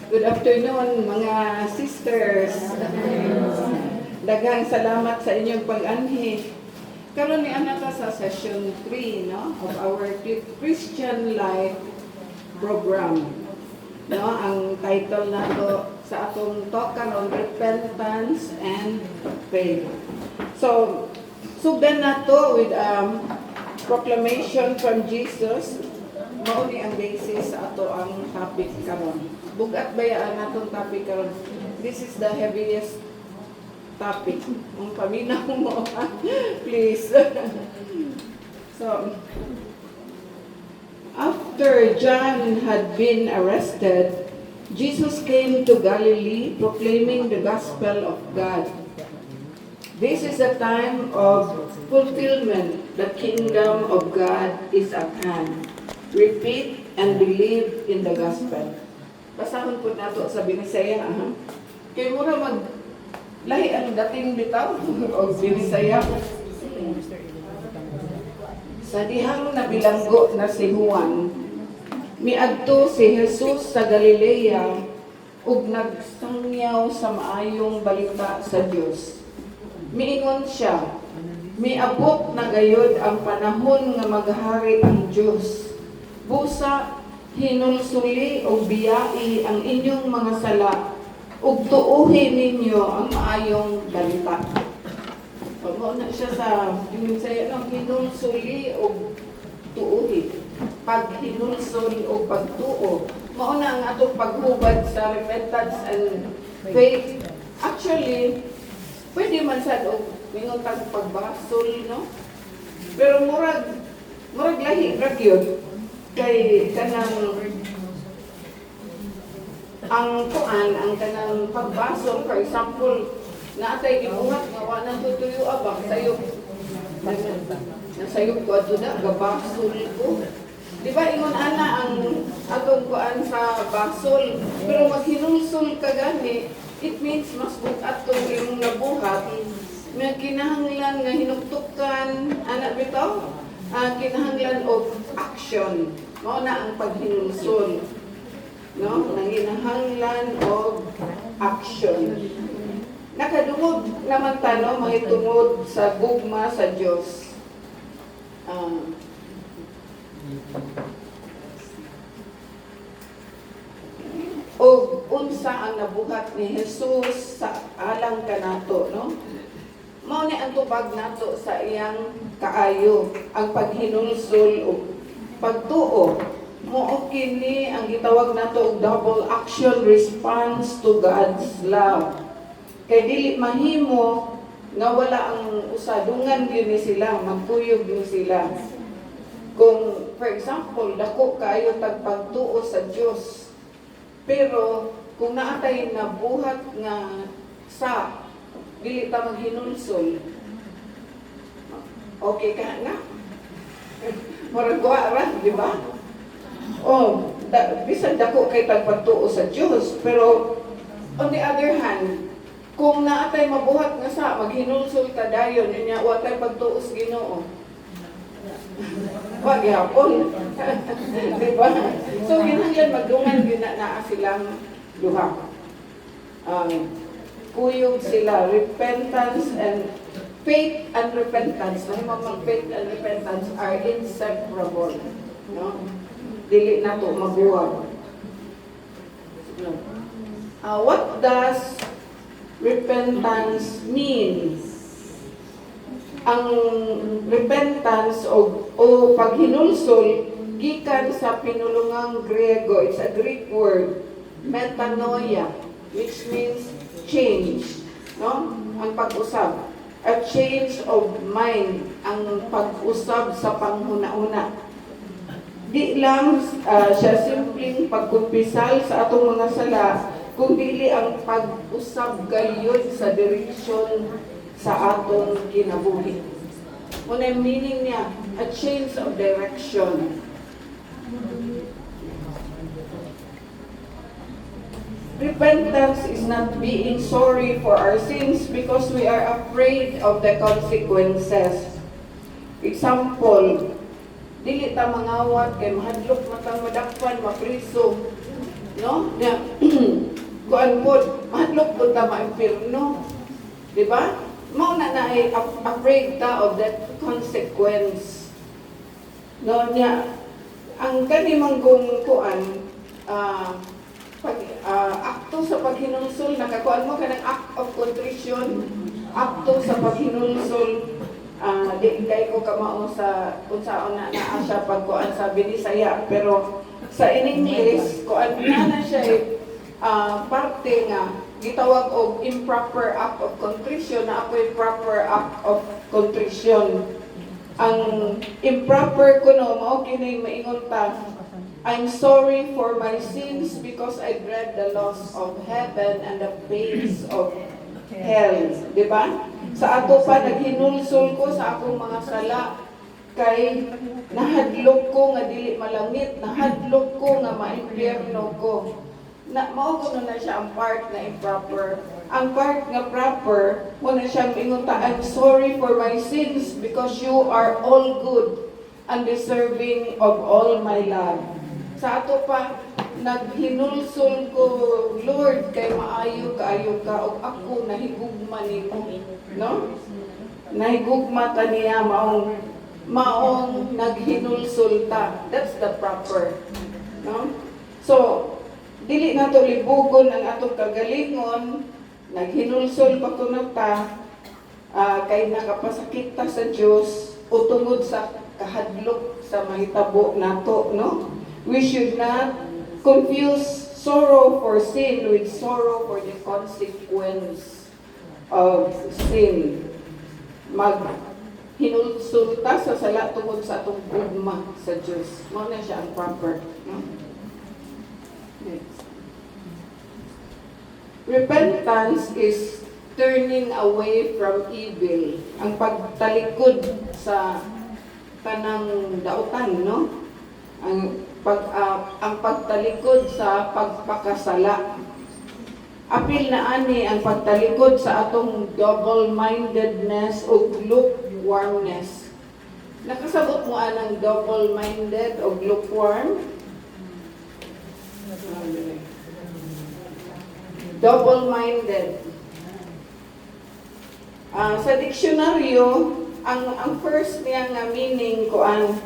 Good afternoon, mga sisters. Daghang salamat sa inyong pag-anhi. Karon ni ana ta sa session 3 no of our Christian Life program. No, ang title nato sa atong talk karon repentance and faith. So, sugdan nato with proclamation from Jesus. Mao ni ang basis sa ato ang topic karon. Bugat bayaan natong topic karon. This is the heaviest topic. Ang paminaw mo, please. So, after John had been arrested, Jesus came to Galilee proclaiming the gospel of God. This is a time of fulfillment. The kingdom of God is at hand. Repeat and believe in the gospel. Basahon po nato sa Binisaya. Kaya mura lahi ang dating bitaw o Binisaya. Sa dihang nabilanggo na si Juan, miadto si Jesus sa Galilea ug nagsangyaw sa maayong balita sa Dios. Miingon siya, miabot na gayud ang panahon nga maghari ang Dios. Busa hinulsuli o biyai ang inyong mga sala ug tuuhin ninyo ang maayong balita. Pagmao na siya sa Binisaya ng hinulsuli o tuuhi. Pag hinulsuli o pagtuo, mao na ang atong paghubad sa repentance and faith. Actually, pwede man sad og mingon tag pagbasol, no? Pero murag lahi ra gyud kay kanang ang kanang pagbasol, for example, naatay gibuhat nga wa nang tutuyo abang sayop. Nasayop ko adto na gabasol ko. Di ba ingon ana ang atong kuan sa basol, pero maghinulsol ka gani, it means mas bugat tong imong nabuhat nga kinahanglan nga hinuktukan ana bitaw, kinahanglan of action. Mao na ang paghinulsol. No? Nanginahanglan of action. Nakadungog naman tano mahitungod sa gugma sa Dios. O unsa ang nabuhat ni Jesus sa alang kanato, no? Mao ni ang tubag nato sa iyang kaayo, ang paghinulsol o pagtuo. Mao kini ang gitawag nato og double action response to God's love. Kay dili mahimo nga wala ang usadungan gyud ni sila, magkuyog ni sila. Kung for example, dako kaayo tag pagtuo sa Dios. Pero kung naatay na buhat nga sa dili ta maghinulsol. Okay ka nga? Murag ra, di ba? Bisan dako kay tagpagtuo sa Dios, pero on the other hand, kung naatay mabuhat nga sa maghinulsol ta dayon niya wa tay pagtuo sa Ginoo. Wa gyapon. Di ba? So kinahanglan magdungan gyud na silang duha. Kuyog sila, repentance and faith and repentance. Mahimong faith and repentance are inseparable. No? Dili na to mabuwag. What does repentance mean? Ang repentance o paghinulsol gikan sa pinulungang Griego. It's a Greek word, metanoia, which means change. No? Ang pag-usab. A change of mind, ang pag-usab sa panghuna-una. Di lang siya simpleng pagkumpisal sa atong mga sala, kung dili ang pag-usab gayud sa direksyon sa atong kinabuhi. Una meaning niya, a change of direction. Repentance is not being sorry for our sins because we are afraid of the consequences. Example, dili ta mangawat kay mahadlok matang madakpan, mapriso. no? Na kuan po, mahadlok po ta ma-impirno. Di ba? Mao na ay afraid ta of that consequence. No, niya, ang kanimang kuan, akto sa paghinulsol, nakakuan mo ka ng act of contrition, akto sa paghinulsol, di kay ko kamao sa unsaon na siya pagkuan sa Binisaya, pero sa in English kuan na siya parte nga gitawag og improper act of contrition na ako'y proper act of contrition. Ang improper kuno mao kini maingon ta, I'm sorry for my sins because I dread the loss of heaven and the pains of hell. Di ba? Sa ato pa, naghinulsol ko sa akong mga sala, kay nahadlok ko nga dili malangit, nahadlok ko nga maimpyerno ko. Mao ko na siya ang part na improper. Ang part nga proper, mo na siya mingunta, I'm sorry for my sins because you are all good and deserving of all my love. Sa ato pa, naghinulsol ko, Lord, kay maayo kaayo ka, o ako nahigugma nimo, no? Nahigugma ta niya, maong naghinulsol ta. That's the proper, no? So, dili na to libugon ang atong kagalingon, naghinulsol pa to na ta, kay nakapasakit ta sa Diyos, o tungod sa kahadlok sa mahitabo nato, no? We should not confuse sorrow for sin with sorrow for the consequence of sin. Hinulsulta sa sala tungod sa atong gugma sa Diyos. Mao na siya ang proper. No? Next. Repentance is turning away from evil. Ang pagtalikod sa kanang dautan, no? Ang pagtalikod sa pagpakasala. Apil na ani ang pagtalikod sa atong double-mindedness o lukewarmness. Nakasabot mo anang double-minded o lukewarm? Double-minded. Sa diksyonaryo, ang first niya nga meaning ko ang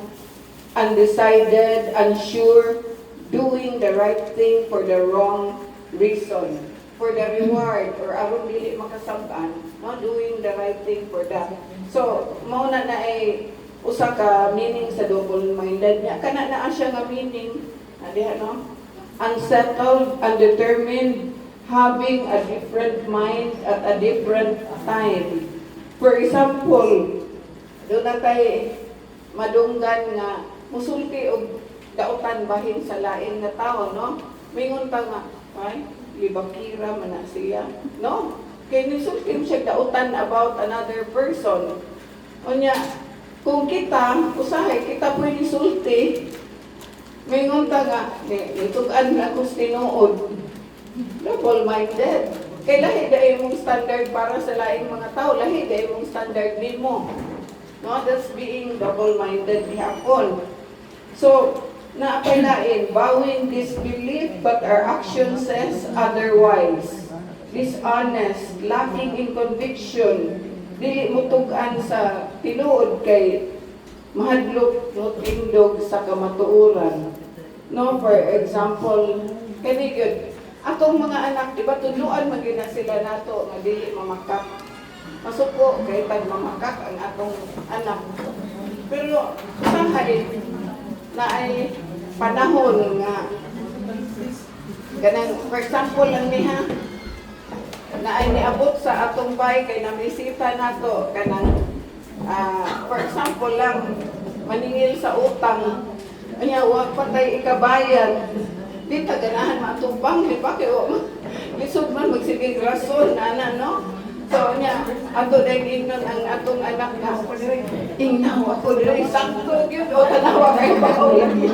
undecided, unsure, doing the right thing for the wrong reason, for the reward, or aron dili makasamtan, no? Doing the right thing for that. So, mao na ay usa ka meaning sa double-minded niya. Kana naa siya nga meaning, diha no? Unsettled, undetermined, having a different mind at a different time. For example, doon na tayo madunggan nga musulti og dautan bahin sa lain nga tao, no? Mingon ta nga, ay, libakira man na siya, no? Kaya nisulti mo siya dautan about another person. O niya, kung kita, usahay, kita po nisulti, mingon ta nga, nitugan na kung tinuod, double-minded. Kaya lahi dahil mong standard para sa laing mga tao, lahi dahil mong standard nimo. No, that's being double-minded bihapon. So, naapalain, bowing disbelief but our action says otherwise. Dishonest, lacking in conviction, dili mo tugan sa tinuod kay mahadlok no tindog sa kamatuoran. No, for example, kani gyud atong mga anak, di ba tudloan man gyud na sila nato nga dili mamakak. Masuko kay tag mamakak ang atong anak. Pero sahay na ay panahon nga ganang, for example lang niha na ay niabot sa atong bay kay namisita nato kanang for example lang maningil sa utang anya wa patay ikabayan di ta ganahan matubang di ba kay lisod man magsigig rason ana no. So niya, ato dahil ingnon ang atong anak na ako diri. Ingnaw ako diri, sakto yun, o tanawa kayo pa ko lagi.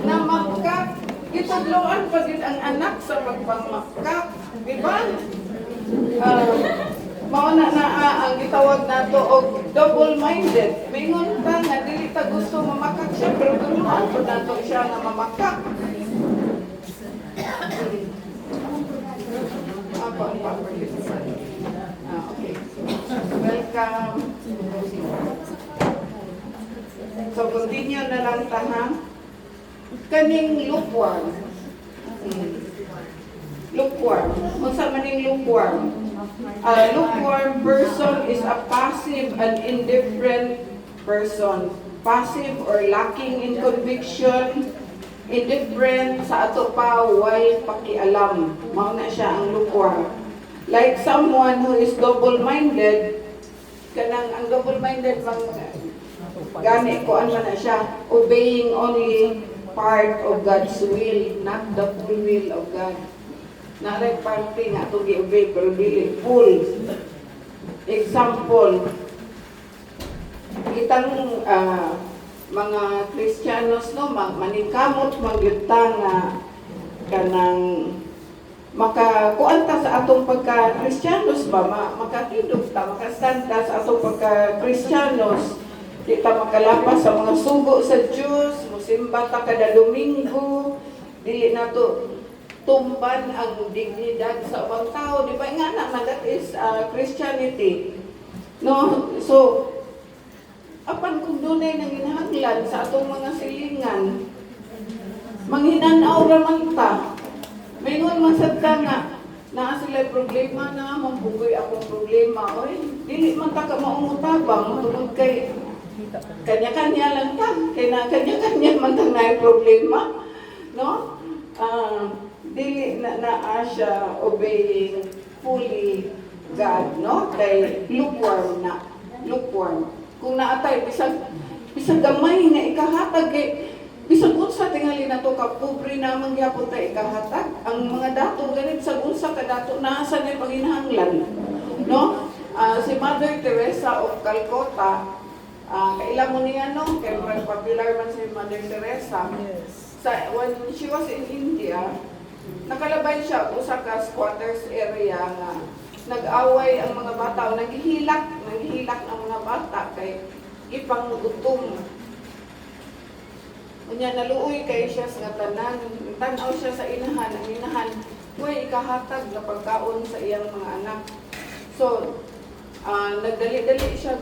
Namakak, itudloan pa din ang anak sa magpangmakak. Diba? Mauna na ang gitawag nato og double-minded. Mingon ta nga, dili ta gusto mamakak siya. Siyempre, tunuan po nato siya na mamakak. Okay. Welcome. So, continue na lang ta, ha? Kaning lukewarm. Lukewarm. Unsa maning lukewarm? A lukewarm person is a passive and indifferent person. Passive or lacking in conviction, indifferent sa ato pa, way pakialam. Mao na siya ang lukewarm. Like someone who is double-minded, kanang ang double-minded gani ko ano na siya, obeying only part of God's will, not the full will of God. Naray parte nga ito gi-obey, pero dili full. Example, itang mga Kristiyanos, no, maningkamot, magyuta nga kanang makakuanta sa atong pagka-Kristiyanos ba, makatindog ta, makastand ta sa atong pagka-Kristiyanos. Di ta makalapas sa mga sugo sa Diyos, musimba ta kada Domingo, dili na to tumban ang dignidad sa ubang tao. Di ba nga na, that is Christianity. No? So, apan kung dunay nang ginahanglan sa atong mga silingan, manghinanaw raman ta. Mayroon man sad ka nga, naa sila problema na, mambugoy akong problema. Oy, dili man ta ka maumutabang, tungod kay kanya-kanya lang ta, kanya-kanya man tang naay problema, no? Dili na siya obeying fully God, no? Kay lukewarm na, lukewarm. Kung naatay bisag gamay nga ikahatag kay bisag unsa tingali nato ka pobre namang gyapon ta ikahatag. Ang mga dato ganit sa unsa ka dato naasa na panginahanglan, no? Si Mother Teresa of Calcutta, kailan mo niya, no? Kaya popular man si Mother Teresa. Yes. When she was in India, nakalabay siya usa ka squatters area nga nag-away ang mga bata o naghihilak ang mga bata kay ipanggutom. Unya naluoy kay siya sa tanan, tan-aw siya sa inahan, ang inahan way ikahatag na pagkaon sa iyang mga anak. So, nagdali-dali siya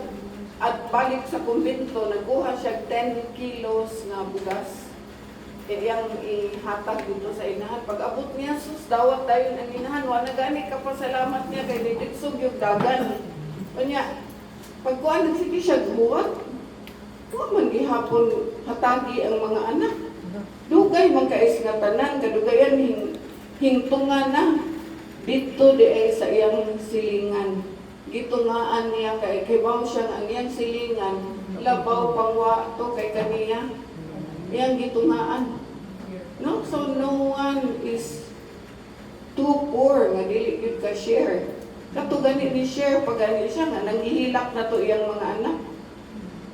at balik sa kumbento, nagkuha siya 10 kilos nga bugas. Iyang ihatag dito sa inahan. Pag abot niya, sus, dawat tayo ng inahan. Wala gani ka pasalamat niya kay nitiksog yung dagan. Kanya, pagkuhan nagsige siya guhuwag, huwag man gihapon hatagi ang mga anak. Dugay man kais nga tanan, kadugayan hingtungan na. Dito di ay sa iyang silingan. Gitungaan niya kay kibaw siya ang iyang silingan. Labaw pangwa to kay kaniya. Iyang gitungaan. No? So no one is too poor nga dili gyud ka share. Kato gani ni share pag gani siya nga nanghihilak na to iyang mga anak.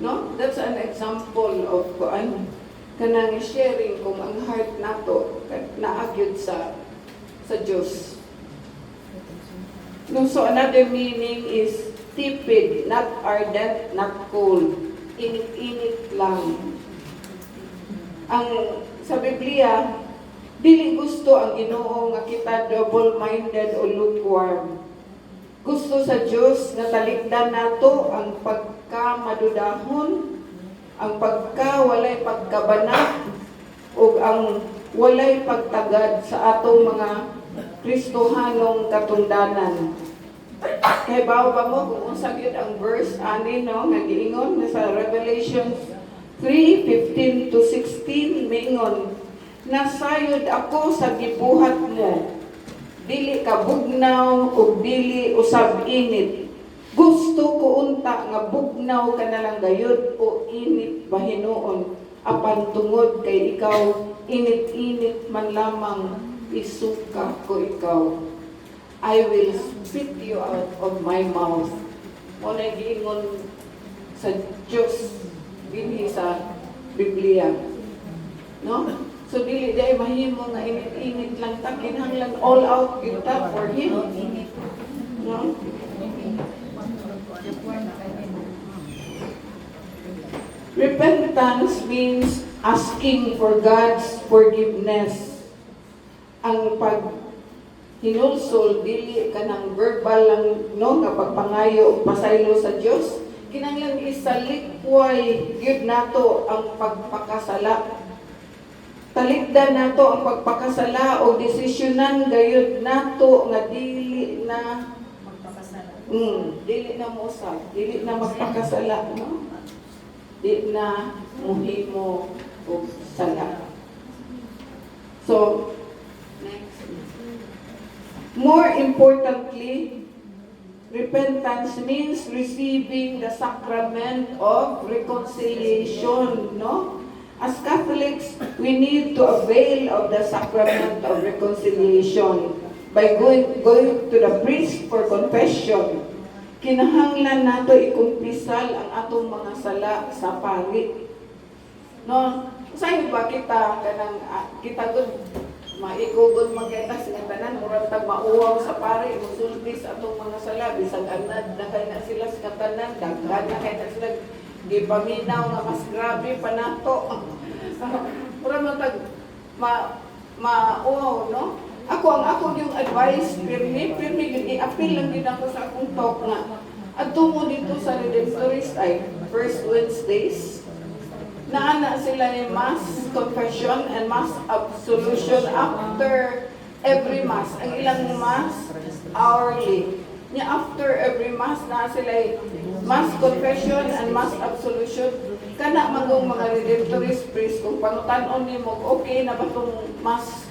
No? That's an example of kanang sharing kung ang heart nato naagyud sa Diyos. No, so another meaning is tepid, not ardent, not cold. Init-init lang. Ang sa Biblia, dili gusto ang Ginoo nga kita double-minded o lukewarm. Gusto sa Dios nga talikdan nato ang pagkamadudahon, ang pagkawalay pagkabanat, o ang walay pagtagad sa atong mga Kristohanong katundanan. Kay bawo ba mo kung unsa gyud ang verse ani, no, nga giingon sa Revelation 3:15 to 16, mingon, nasayod ako sa gibuhat mo, dili ka bugnaw o dili usab init. Gusto ko unta nga bugnaw ka na lang gayud o init bahinuon, apan tungod kay ikaw init-init man lamang, isuka ko ikaw. I will spit you out of my mouth. Muna giingon sa Diyos binhi sa Biblia. No? So dili day mahimo nga init-init lang ta, kinahanglan all out kita for Him. No? Repentance means asking for God's forgiveness. Ang hinulsol, dili ka ng verbal lang, no, nga pagpangayo, pasaylo sa Diyos, kinanglan isalikway, yun nato ang pagpakasala. Talikdan nato ang pagpakasala o desisyonan gayud nato nga dili na magpakasala. Dili na mosa, dili na magpakasala, no? Di na muhimo og sala. So, next. More importantly, repentance means receiving the sacrament of reconciliation, no? As Catholics, we need to avail of the sacrament of reconciliation by going to the priest for confession. Kinahanglan nato ikumpisal ang atong mga sala sa pari. No, sayo ba kita kanang kita gud maikugod magketas nga tanan murag tag mauwaw sa pari musulti sa atong mga sala bisag anad na kay na sila sa katanan daghan na kay na sila gipaminaw nga mas grabe pa nato. Murag man tag mauwaw, no? Ako yung advice, pirmi yun, i-appeal lang din ako sa akong talk nga. At tungo dito sa Redemptorist ay First Wednesdays, naana sila ni Mass Confession and Mass Absolution after every Mass. Ang ilang Mass, hourly. After every Mass, na sila Mass Confession and Mass Absolution. Kana magong mga Redemptorist priest, kung pangutan-on ni mo, okay na ba itong Mass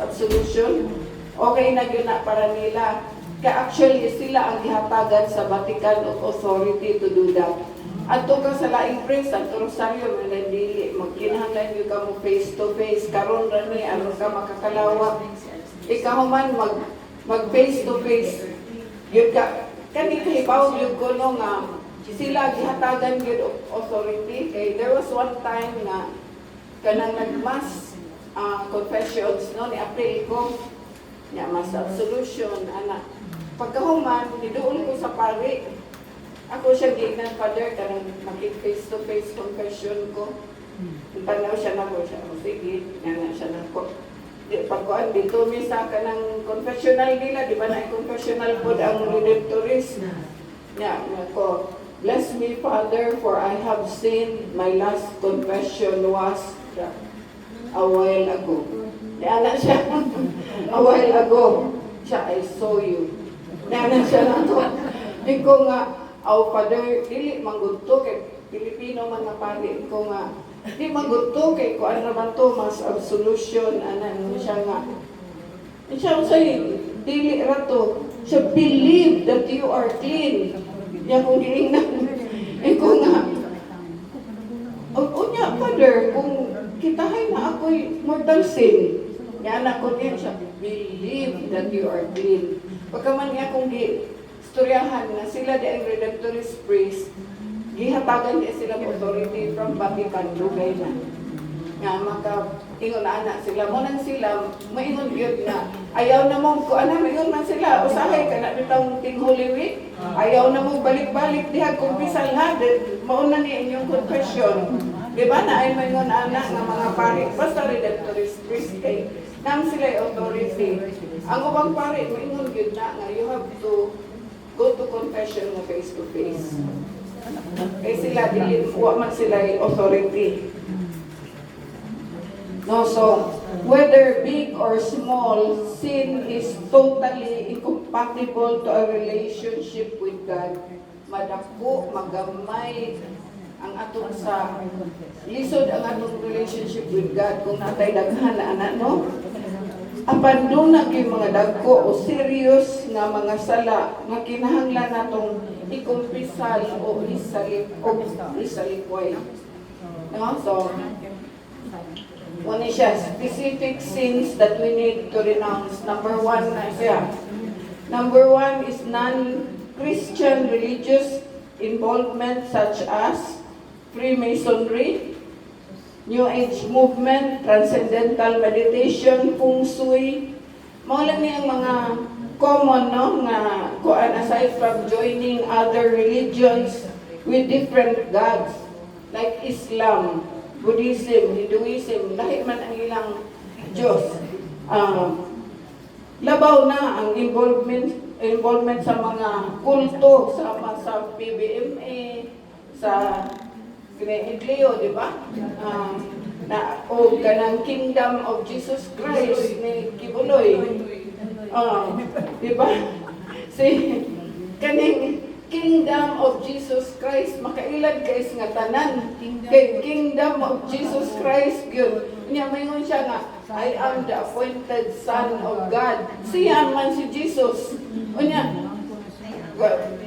Absolution? Okay na yun na para nila. Kaya actually, sila ang ihatagan sa Vatican of authority to do that. At ito ka sa laing priest, at Rosario, manandili, magkinahanglan nyo ka mo face-to-face, karon na ni, ano ka makakalawak. Ikaw man, mag face-to-face. Yun ka, kanikahibaw yun ko no nga, sila gihatagan yun authority. Kay there was one time na kanang nag-mass confessions no ni April ko niya mass absolution ana pagkahuman niduol ko sa pari ako siya gignan father kanang makit face to face confession ko tanaw siya na ko siya sige nga siya na ko di pagkuan dito misa kanang confessional nila di ba na confessional pod ang Redemptorist niya ko. Bless me, Father, for I have sinned. My last confession was a while ago. Diana siya, a while ago. Siya, I saw you. Diana siya na to. Iko nga, Father, dili manggudto kay Pilipino man nga pari. Iko nga, di manggudto kay kung ano naman to, mas absolution, anan siya nga. Siya, sa'yo, dili rato. Siya, believe that you are clean. Yan kung ginignan. Kung nga, unya, Father, kung kitahay na ako'y mortal sin, yan ako niya siya, believe that you are clean. Pagkaman niya kung istoryahan na sila di ang Redemptorist priest, gihatagan niya sila authority from Vatican, lugay na. Nga, ingon na anak sila, mo nang sila, maingon yun na, ayaw na mong, kung ano, maingon man sila, usahay ka na ditong King Holy Week, ayaw na mong balik-balik diha, kung pisal ha, mauna ni inyong confession. Di ba na ay maingon anak ng mga pari, basta Redemptorist priest kay, nang sila authority. Ang ubang pari, maingon yun na, nga, you have to go to confession mo face-to-face. Kaya sila, man sila authority. No, so, whether big or small, sin is totally incompatible to a relationship with God. Madako, magamay ang atong sa lisod ang atong relationship with God kung natay daghan na anak, no? Apan doon na kay mga dagko o serious nga mga sala nga kinahanglan natong ikumpisal o isalikway. No? So, one is specific sins that we need to renounce. Number one is non-Christian religious involvement such as Freemasonry, New Age movement, transcendental meditation, feng shui. Mga lang niyang mga common, no, nga kuan aside from joining other religions with different gods. like Islam, Buddhism, Hinduism, lahi man ang ilang Diyos. Labaw na ang involvement sa mga kulto, sa PBMA, sa Igleo, di ba? O ganang Kingdom of Jesus Christ ni Kibuloy. Di ba? Si kaning Kingdom of Jesus Christ, makailan kayo nga tanan. Kay Kingdom of Jesus Christ, yun. Niya, mayroon siya nga, I am the appointed Son of God. Siya man si Jesus. O niya,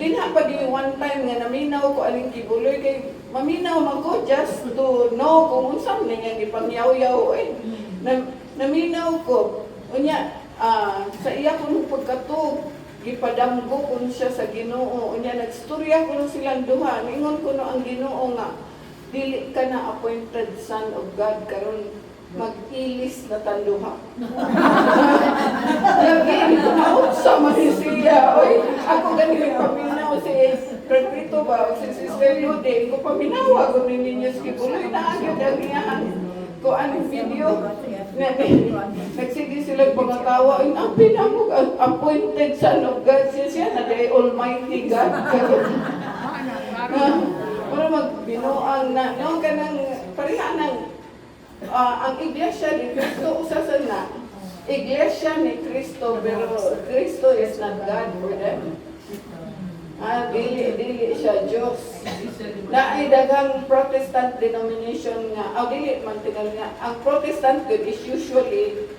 dinha pa di one time nga naminaw ko aling Kibuloy, kay maminaw man ko just to know kung unsam na nga ipangyaw-yaw eh. Naminaw ko. O niya, sa iya ko nung pagkatog, gipadamgo ko siya sa Ginoo. Unya nagstorya ko silang duha. Ingon ko no ang Ginoo nga dili ka na appointed son of God karon mag-ilis na tanduha. Lagi ko na sa siya. Oy, ako ganito paminaw si Pedrito ba si Sister Lude ko paminawa ko ni ninyo Kibuloy na agad ang iyan. Ko anong video nagsige sila pangatawa ang pinamog appointed son of God siya na the Almighty God para magbinoang na no kanang pareha ng ang iglesia ni Cristo usasan na iglesia ni Cristo pero Cristo is not God for them. Dili siya Diyos. Na ay daghang Protestant denomination nga, dili man tingal nga, ang Protestant good is usually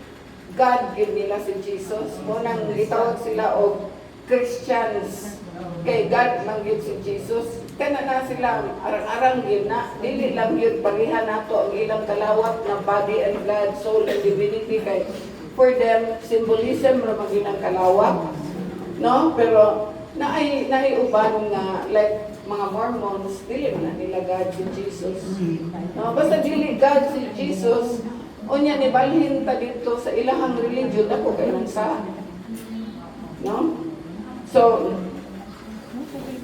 God gid nila si Jesus. Munang gitawag sila og Christians. Kay God man gid si Jesus. Kana na sila arang-arang gid na dili lang yun pareha nato ang ilang kalawat na body and blood, soul and divinity kay for them symbolism ra man ilang kalawat. No? Pero naiuban nga like mga Mormons, dili na nila God si Jesus. No, basta dili God si Jesus, unya ni balhin ta dito sa ilahang religion ako kay sa. No? So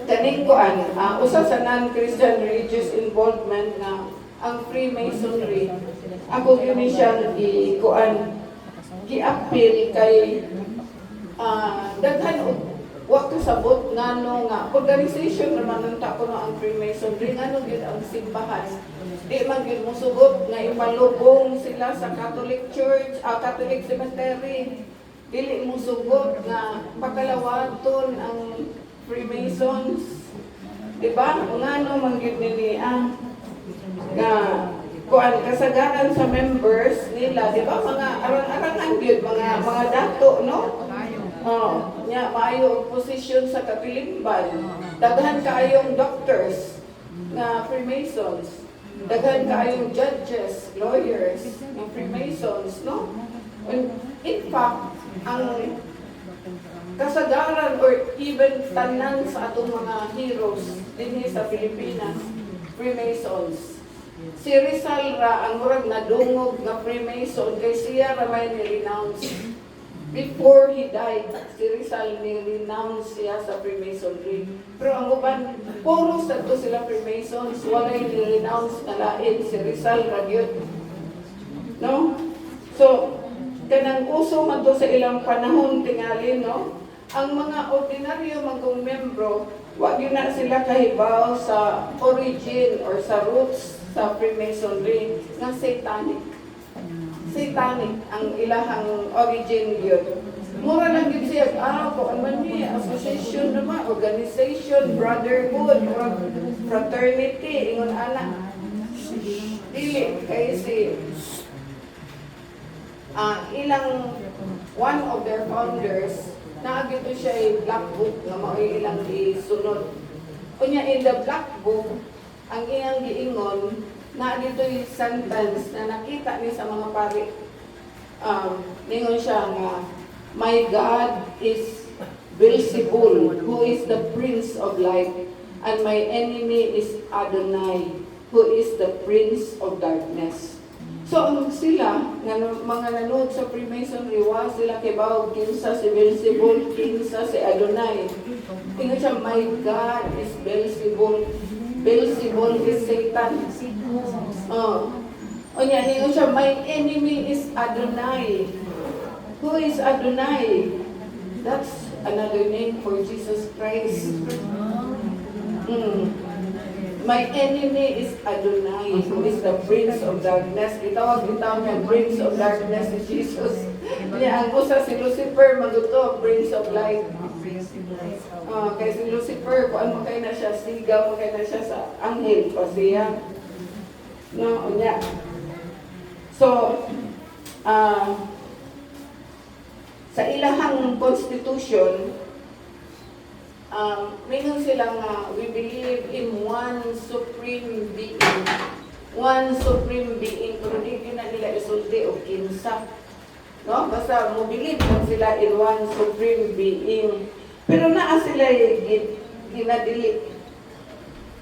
kaning kuan, usa sa non-Christian religious involvement na ang Freemasonry. Ako yun siya gi-appeal kay daghan og wa kasabot ngano nga organization naman nanta ko no ang Freemasonry ngano gyud ang simbahan di man gyud mosugot nga ipalubong sila sa Catholic Church Catholic Cemetery dili mosugot nga pakalawaton ang Freemasons di ba ngano man gyud nini nga kuan kasagaran sa members nila di ba mga arang-arangan gyud mga dato no. Maayo ang posisyon sa kapilimban. Daghan kaayong doctors na Freemasons. Daghan kaayong judges, lawyers na Freemasons, no? In fact, ang kasagaran or even tanan sa atong mga heroes dinhi sa Pilipinas, Freemasons. Si Rizal ra ang murag nadungog nga Freemason kay siya ra may ni-renounce. Before he died, si Rizal ni-renounce siya sa Freemasonry. Pero ang uban, puro sa to sila Freemasons, walay ni-renounce na lain si Rizal ragyot. No? So, kanang uso man to sa ilang panahon tingali, no? Ang mga ordinaryo magong membro, wag yun na sila kahibaw sa origin or sa roots sa Freemasonry nga satanic ang ilahang origin yun. Mura lang yun siya, kung man niya, association naman, organization, brotherhood, fraternity, ingon anak. Dili, kaya si ilang, one of their founders, naagito siya ay black book na mga ilang isunod. Kunya in the black book, ang iyang giingon, na dito'y sentence na nakita niya sa mga pari. Ningon siya nga, my God is Beelzebul, who is the prince of light, and my enemy is Adonai, who is the prince of darkness. So, sila, mga nanood sa Freemasonry, sila kibaw, kinsa si Beelzebul, kinsa si Adonai. Tingnan siya, my God is Beelzebul. Beelzebul is Satan. Oh. Unya niyo siya, my enemy is Adonai. Who is Adonai? That's another name for Jesus Christ. My enemy is Adonai, who is the Prince of Darkness. Itawag niya, Prince of Darkness si Jesus. Niya, ang usa si Lucifer, maguto, Prince of Light. Kaya si Lucifer, kung ano kayo na siya, sigaw mo kayo na siya sa anghel, pa siya. No, niya. So, sa ilahang constitution, mayroon silang we believe in one supreme being. One supreme being, pero di na nila isulti o kinsa. No? Basta mo believe lang sila in one supreme being. Pero naa sila ginadili.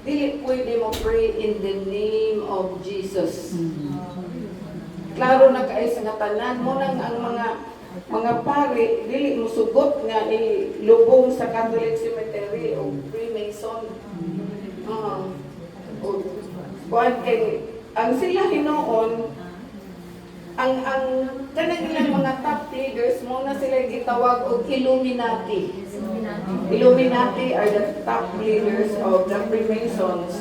Dili pwede mo pray in the name of Jesus. Klaro na kayo sa ngatanan mo nang ang mga pari, dili mo sugot nga ilubong sa Catholic Cemetery o Freemason. Ang sila hinoon, ang kanang ilang mga top leaders, muna sila gitawag og Illuminati. Illuminati are the top leaders of the Freemasons.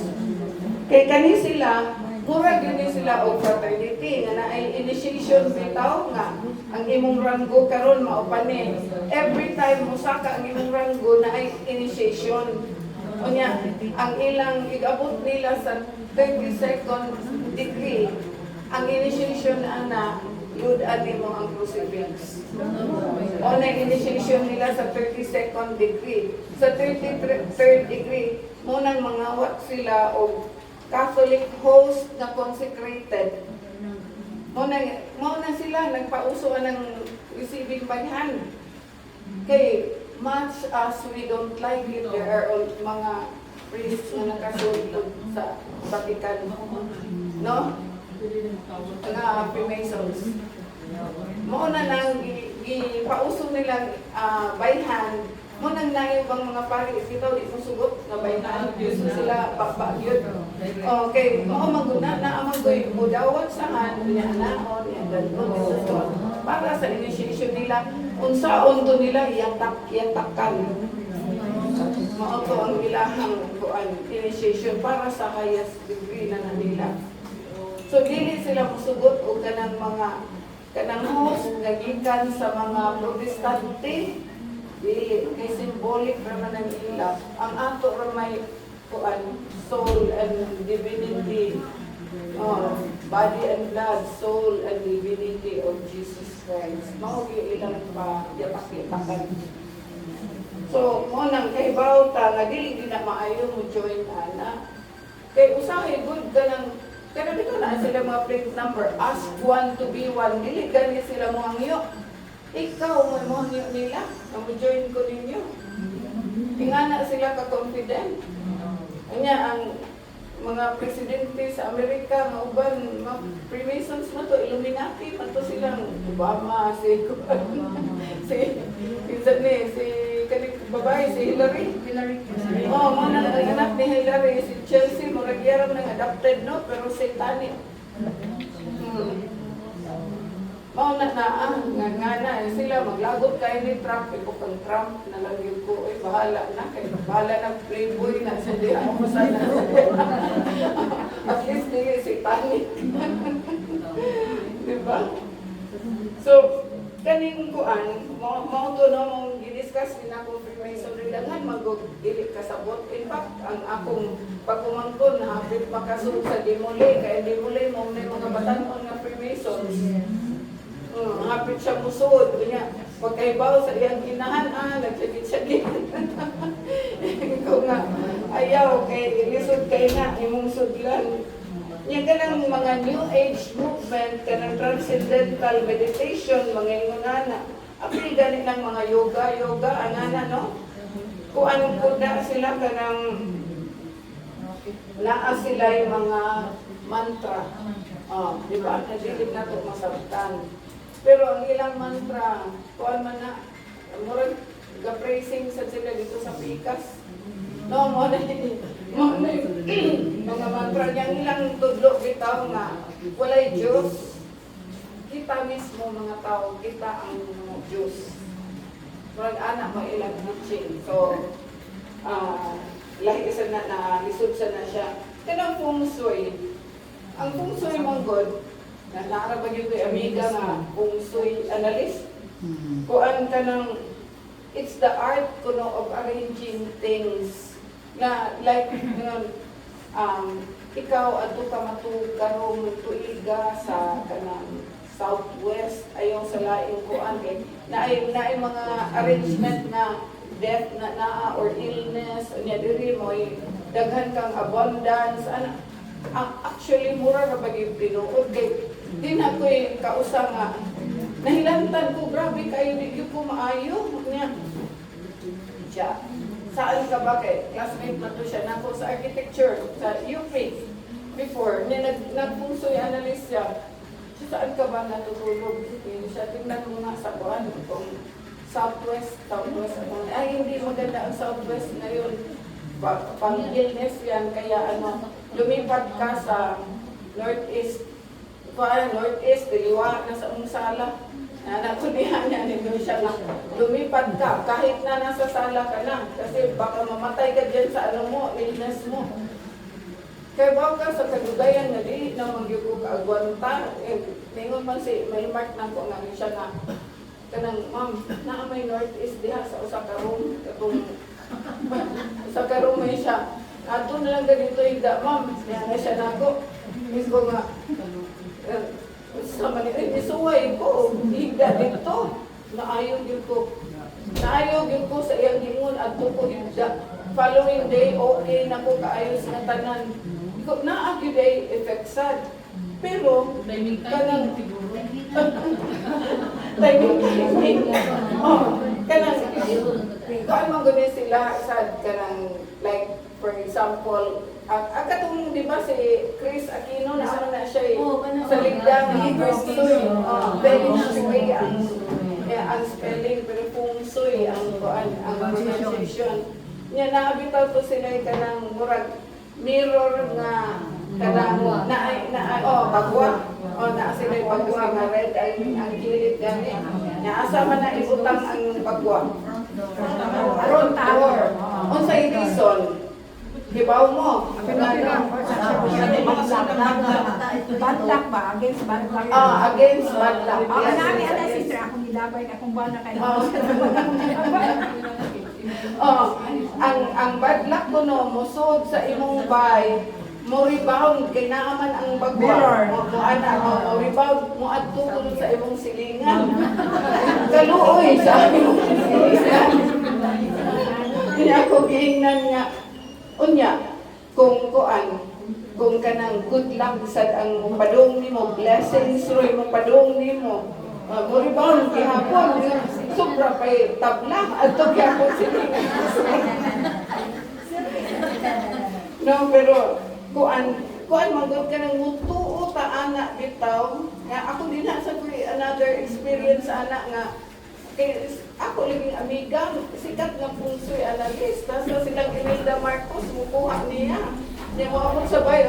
Kay kani sila, mura gini sila og fraternity nga naay initiation bitaw nga ang imong ranggo karon mao pa ni every time musaka ang imong ranggo naay initiation. Unya ang ilang igabot nila sa 32nd degree ang initiation ana yud ani mo ang crucifix. O na initiation nila sa 32nd degree. Sa 33rd degree mo nang mangawat sila og Catholic host na consecrated. Mauna sila nagpauso ng receiving bayhan. Kay much as we don't like it, there are mga priests na nakasulod sa Vatican. No? Mga Freemasons. Mauna nang ipauso nilang bayhan. Mo nang nayo bang mga pari itaw di mo sugot nga bayhan gusto sila papagyud. Okay, mo maguna na amang goy mudawat saan niya naon niya dalton para sa initiation nila unsaon to nila yatakan. Mao to ang ilahang kuan initiation para sa highest degree na nila. So dili sila musugot og kanang host nga gikan sa mga Protestante. Dili, kay symbolic naman ang ila. Ang ato ra may kuan, soul and divinity. Body and blood, soul and divinity of Jesus Christ. Mao gyud ilang pa yapak-yapakan. So, mo nang kay bawta nga dili na maayo mo join ana. Kay usahay good kanang dito na sila mga plate number. Ask one to be one. Dili gani sila mo hangyo. Ikaw mo nila, join ko ninyo. Ingana sila ka-confident. Kanya ang mga presidente sa Amerika, mga uban, mga Freemasons na to, Illuminati, mato silang Obama, si kaning babae, si Hillary. Mga anak ni Hillary, si Chelsea, muragyarang nang adopted, no? Pero satanic. Mao na sila maglagot kay ni Trump iko kang Trump na lang yun ko bahala na playboy na sa di ako sana at least di si panic. Diba? So kaning kuan mao to no mong gi-discuss nina ko Freemason rilangan mag-dili kasabot. In fact ang akong pagkumangkon na hapit makasud sa Dimole kay Dimole mo may mga batan-on nga Freemasons. Hapit siya musod, niya. Pagkaibaw sa iyang ginahan, nagsagit-sagit. Ikaw nga, ayaw, kay ilisod kayo na, imong sudlan. Yan ka ng mga New Age movement, ka ng transcendental meditation, mga ingungana. Apil gani ng mga yoga, angana, no? Kung anong kuda sila ka ng naa sila yung mga mantra. Di ba? Nagigit na ito masabtan. Pero ang ilang mantra, kuan man na, murag ga-praising sa sila dito sa Pikas. No, mo na mga mantra niyang ilang tudlo bitaw nga walay Diyos. Kita mismo mga tao, kita ang Diyos. Murag anak mo ilang teaching. So, lahi isa na lisod sa na siya. Kanang feng shui. Ang feng shui mong God, na naarabag yung amiga nga feng shui analyst. Kuan ka ng, it's the art kuno of arranging things na like, ikaw ato ka matugarong tuiga sa kanang southwest ayaw sa laing kuan kay na ay mga arrangement na death na naa or illness unya diri mo daghan kang abundance actually mura ra pag tinuod kay din ako kausa nga nahilantan ko grabe kayo di ko maayo nya siya saan ka ba kay classmate na to siya nako sa architecture sa UP before niya nagpungsoy analyst siya. Saan ka ba natutulog? Siya, tingnan mo nga sa buwan. Kung southwest. Ay, hindi maganda ang southwest ngayon. Pang-illness yan. Kaya lumipat ka sa northeast. Northeast, diliwa na sa sala. Nakunihan niya nito siya na lumipat ka. Kahit na nasa sala ka na. Kasi baka mamatay ka dyan sa illness mo. Kaya baka sa kadugayan na di na magyugo kaagwanta, tingon man si may mark na ko nga siya na kanang ma'am, na may northeast diha sa usa ka room katong sa ka room may siya. Ato na lang ganito higda ma'am, na siya nako. Miss ko nga sa manila isuway ko higda dito. Naayo gyud ko sa iyang gingon adto ko higda. Following day okay na ko kaayos nga tanan. Na ang day effect sad. Pero, kanang timing. Kanang, kung ano gano'n sila sad, kanang, like, for example, katong, di ba, si Chris Aquino, na na siya sa ligdang, very sui ang spelling, pero feng shui ang pronunciation. Niya, naabitaw po sila kanang murag, mirror nga kanang bagwa na sila bagwa nga red ay ang kilid gani nya asa man na ibutang ang bagwa ron tower unsay reason hibaw mo badlak ba against badlak against badlak nami ana sister akong gilabay na kung bana kay ang bad luck ko no, musod sa imong bay, mo rebound, kay naaman ang bagwa. Mo rebound, mo adto ko sa imong silingan. Kaluoy sa imong silingan. Kaya ako giingnan nga, unya, kung kanang good luck sad ang padong nimo, blessings roy mo padong nimo. Mo rebound, gihapon, sobra pa'y tabla at ito kaya po sila. No, pero kuan magod ka ng mutuo ta anak bitaw. Nga ako din sa another experience anak nga kay ako liging amiga sikat nga feng shui analyst tas silang Imelda Marcos mukuha niya. Niya mo ako sabay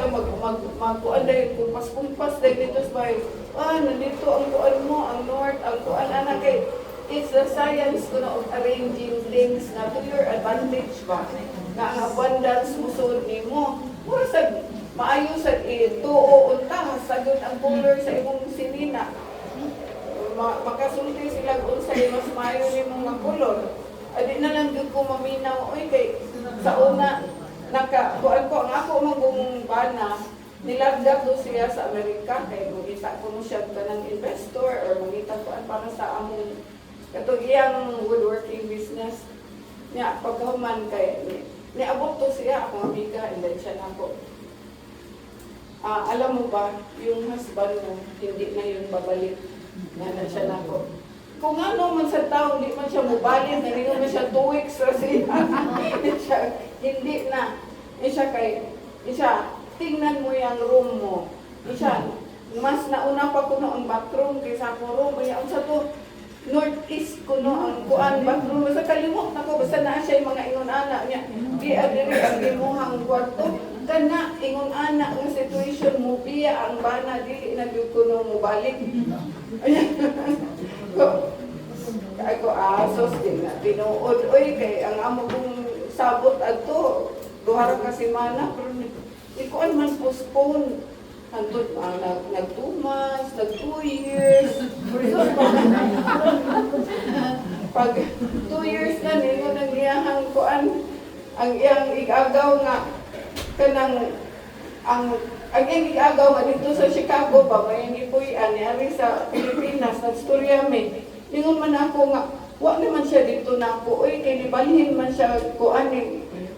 magkuan dahil kumpas dahil dito sabay nandito ang kuan mo ang north ang kuan anak kay it's the science of arranging things na to your advantage ba? Nga ang abundance musod ni mo. Mura sa maayo sa tuo unta, sagod ang color sa imong sinina. Makasulti sila unsay mas maayo ni mga color. Adi na lang gyud ko maminaw, oy kay sa una kuan ko ang ako magong bana nilagdag do siya sa Amerika kay mangita ko mo siya kanang investor or mangita ko para sa among katong iyang woodworking business niya pagkahuman kay niabot to siya akong amiga and then siya nako alam mo ba yung husband mo hindi na yun babalik na siya nako kung ano man sa tao hindi man siya mobalik naringon na siya 2 weeks ra siya hindi na siya kay siya tingnan mo yung room mo siya mas nauna pa ko ang bathroom kaysa ko room kaya sa to northeast ko no ang kuan bathroom sa kalimot nako basta na siya yung mga ingon ana niya di adiri ang imuhang kwarto kana ingon anak nga situation mo biya ang bana dili na gyud kuno mo balik. Ako asos din na tinuod oy kay ang amo kong sabot adto duha ka semana pero ikuan man postpone hantod nag 2 months, nag 2 years. Pag 2 years na ninyo nang iyahang kuan ang iyang igagaw nga kanang ang iyang igagaw nga dito sa Chicago pa may ipuy-an niari sa Pilipinas nagstorya mi. Ningon man ako nga wa naman siya dito na ako oy kay nibalhin man siya kuan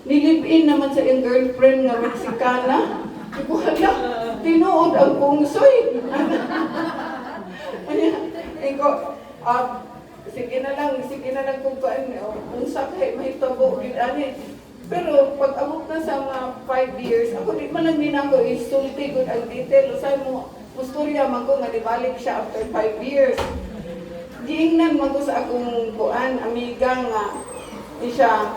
nilibin naman sa iyang girlfriend nga Meksikana. Ikuhala, tinuod ang pungsoy. Iko, sige na lang kung unsa kay mahitabo gid ani. Pero pag abot na sa mga 5 years, ako di man lang din ako isulti gud ang detail. Usay mo, mustorya man ko nga nibalik siya after 5 years. Giingnan man ko sa akong kuan, amiga nga, siya,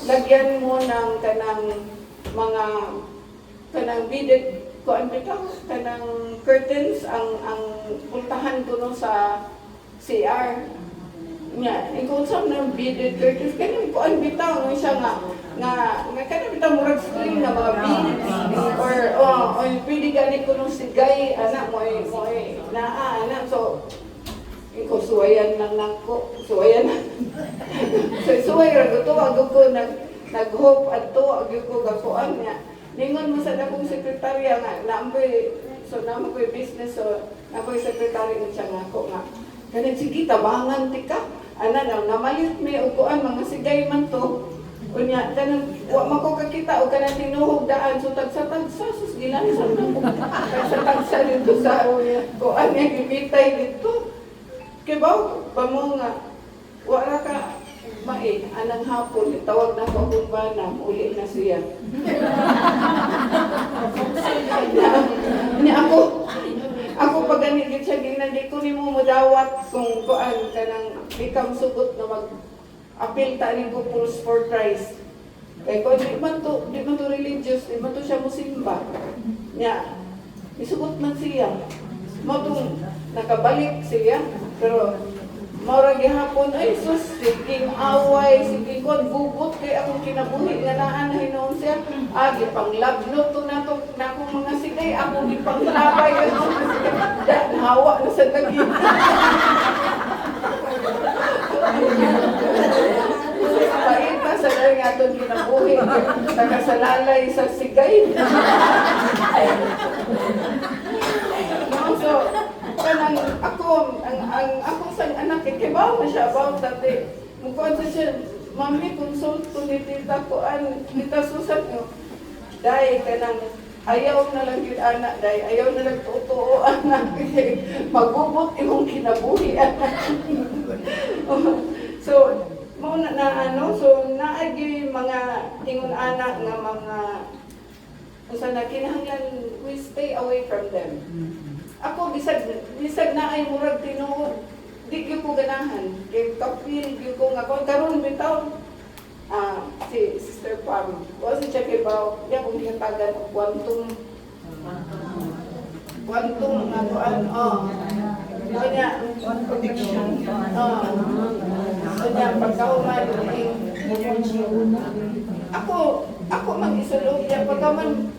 lagyan mo ng kanang mga kanang beaded kuan bitaw kanang curtains ang pultahan ko no sa CR nya ikaw sa nang beaded curtains kanang kuan bitaw no siya nga kanang bitaw murag string na mga beads or pwede gali ko no sigay anak mo naa anak so ikaw suwayan lang nako suwayan so suway ra to ag ko nag-hope adto ag ko gakuan nya ningon mo sa dakong sekretarya nga naamboy business so naamboy sekretary ng siya nga ako nga kanang sige tabangan tika ana na namalit mi og kuan mga sigay man to unya kanang wa man ko kakita og kanang tinuhog daan so tagsa sus gilansan na ko sa tagsa dito sa kuan nga gibitay dito kay ba mo nga wala ka anang hapon, tawag na ko akong bana, uli na siya. Ako pag ganigit siya, ginandi ko ni mo madawat kung kuan ka ng ikam sugot na mag-apil ta ni ko pulse for Christ. Kaya kung di man to religious, di man to siya musimba. Nya, isugot man siya. Matong nakabalik siya, pero maura gihapon ay sus siging away siging kon gubot kay akong kinabuhi nga naan hinuon siya gipanglabnot to nato nako mga sigay ako gipanglabay hawa na sa dagit paita sa dagit aton kinabuhi nakasalalay sa sigay so kanang ang ako sa anak kay bawo na siya about that mukuan sa siya mami consult ko ni tita ko kita susat no dai kanang ayaw na lang yun anak dai ayaw na lang totoo anak magubot imong kinabuhi anak so mao na so naagi mga ingon anak nga mga usa na kinahanglan we stay away from them. Ako bisag na ay murag tinuod di gyud ko ganahan kay kapil gyud ko nga kon karon bitaw si Sister Pam was siya kay baw ya kung gitagan og quantum nga kuan kanya connection kanya pagkahuman ako mag-isulog ya pagkaman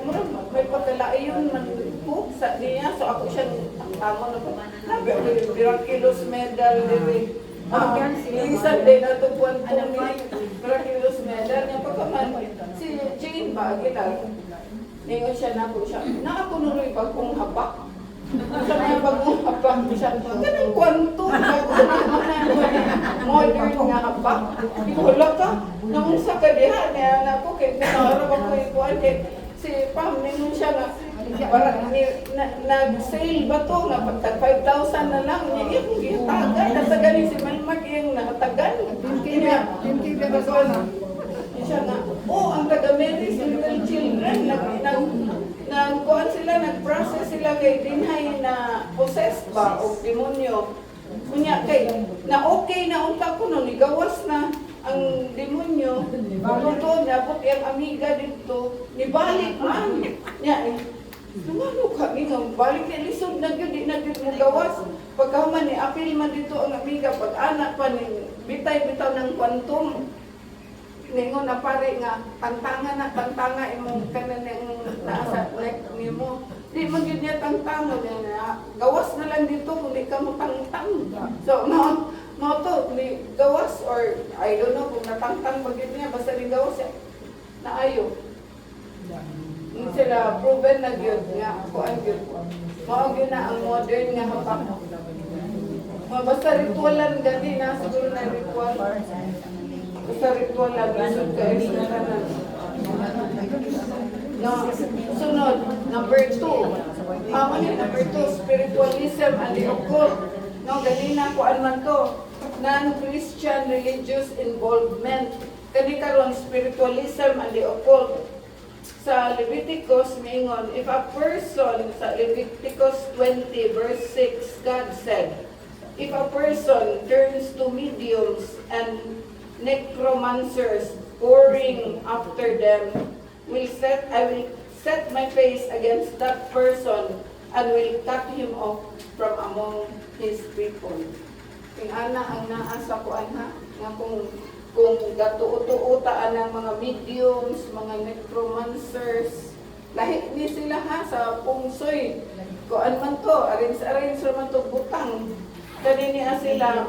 murag may pagkalaiyon man ko sa niya so ako siya ang tama na po nabi ako yung miraculous medal diri minsan din na ito kwantong miraculous medal niya pagkaman si Jane ba kita ningon siya na po siya na ako nuloy pag kong hapak sa mga bagong hapak siya ganang kwantong modern nga hapak wala ka namunsa ka diha niya na po kaya nakarap ako yung kuwan si Pam, ningon siya nga, parang nag-sale ba to nga, pagtag 5,000 na lang, niya kung gitagan, nasa galing si Malmag yung nakatagan. Hindi ba siya nga, ang taga-Mary's Little Children, nagkuhan sila, nag-process sila kay dinhay na possessed ba o demonyo. Kunya kay, na okay na unta ko no, nigawas na. ang demonyo, totoo niya, buti ang amiga dito, nibalik man. Niya, lumano kami nga, balik niya, lisod na yun, di na yun mo gawas. Pagkaman ni apil man dito ang amiga, pag anak pa ni, bitay-bitaw ng kwantum. Ningon na pare nga, tantanga imong kanan yung nasa neck ni mo. Di man yun niya tantanga niya, gawas na lang dito kung di ka mo tangtang. So, no to, ni gawas or I don't know kung natangtang pag yun niya, basta ni gawas yan, naayo. Hindi sila proven na yun nga, kuan yun. Mao yun na ang modern nga hapak. Basta ritualan gani na, siguro na ritual. Basta ritual lang, isod ka, isod ka na. No, sunod, number 2. Number 2, spiritualism and the occult. No, ganina ko man to. Non-Christian religious involvement. Kani karon spiritualism and the occult. Sa Leviticus, mingon, if a person, sa Leviticus 20 verse 6, God said, if a person turns to mediums and necromancers, pouring after them, I will set my face against that person and will cut him off from among his people. Kung ana ang naasa ko ana, nga kung gatuutaan ng mga mediums, mga necromancers, lahi ni sila ha sa pungsoy. Kuan man to, arrange man to butang. Kanini sila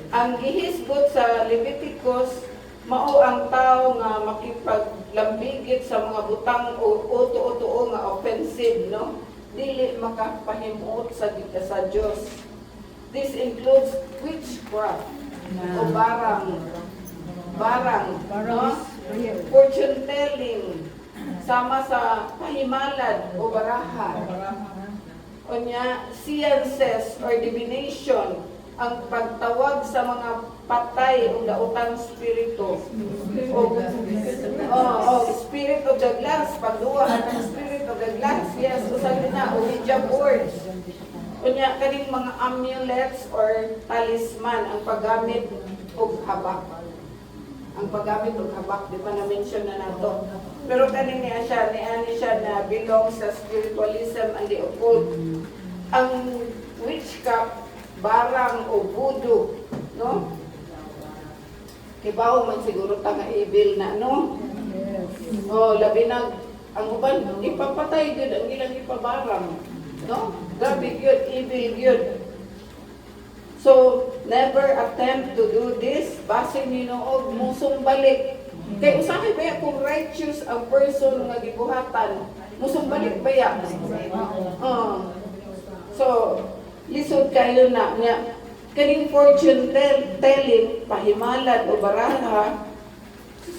ang gihisgot sa Leviticus, mao ang tao nga makipaglambigit sa mga butang o uto-uto nga offensive, no? Dili makapahimuot sa Diyos. This includes witchcraft o barang, no? Fortune telling, sama sa pahimalad o baraha. O niya, sciences or divination, ang pagtawag sa mga patay o daotang spirito. Spirit of the glass, pagduwa ng spirit of the glass. Yes, usabi na, Ouija boards. Kunya, kaning mga amulets or talisman, ang paggamit og habak. Ang paggamit og habak, di ba na-mention na nato. Pero kaning niya siya na belong sa spiritualism and the occult. Ang witchcraft, barang o voodoo, no? Kibaw man siguro ta nga evil na, no? Labi na, ang uban, ipapatay yun, ang ilang ipabarang, no? Grabe yun, evil yun. So, never attempt to do this, base ninoog, musong balik. Kaya usahay ba yan kung righteous ang person nga gibuhatan, musong balik ba yan? So, lisod kayo na nga kaning fortune telling pahimalan o baraha.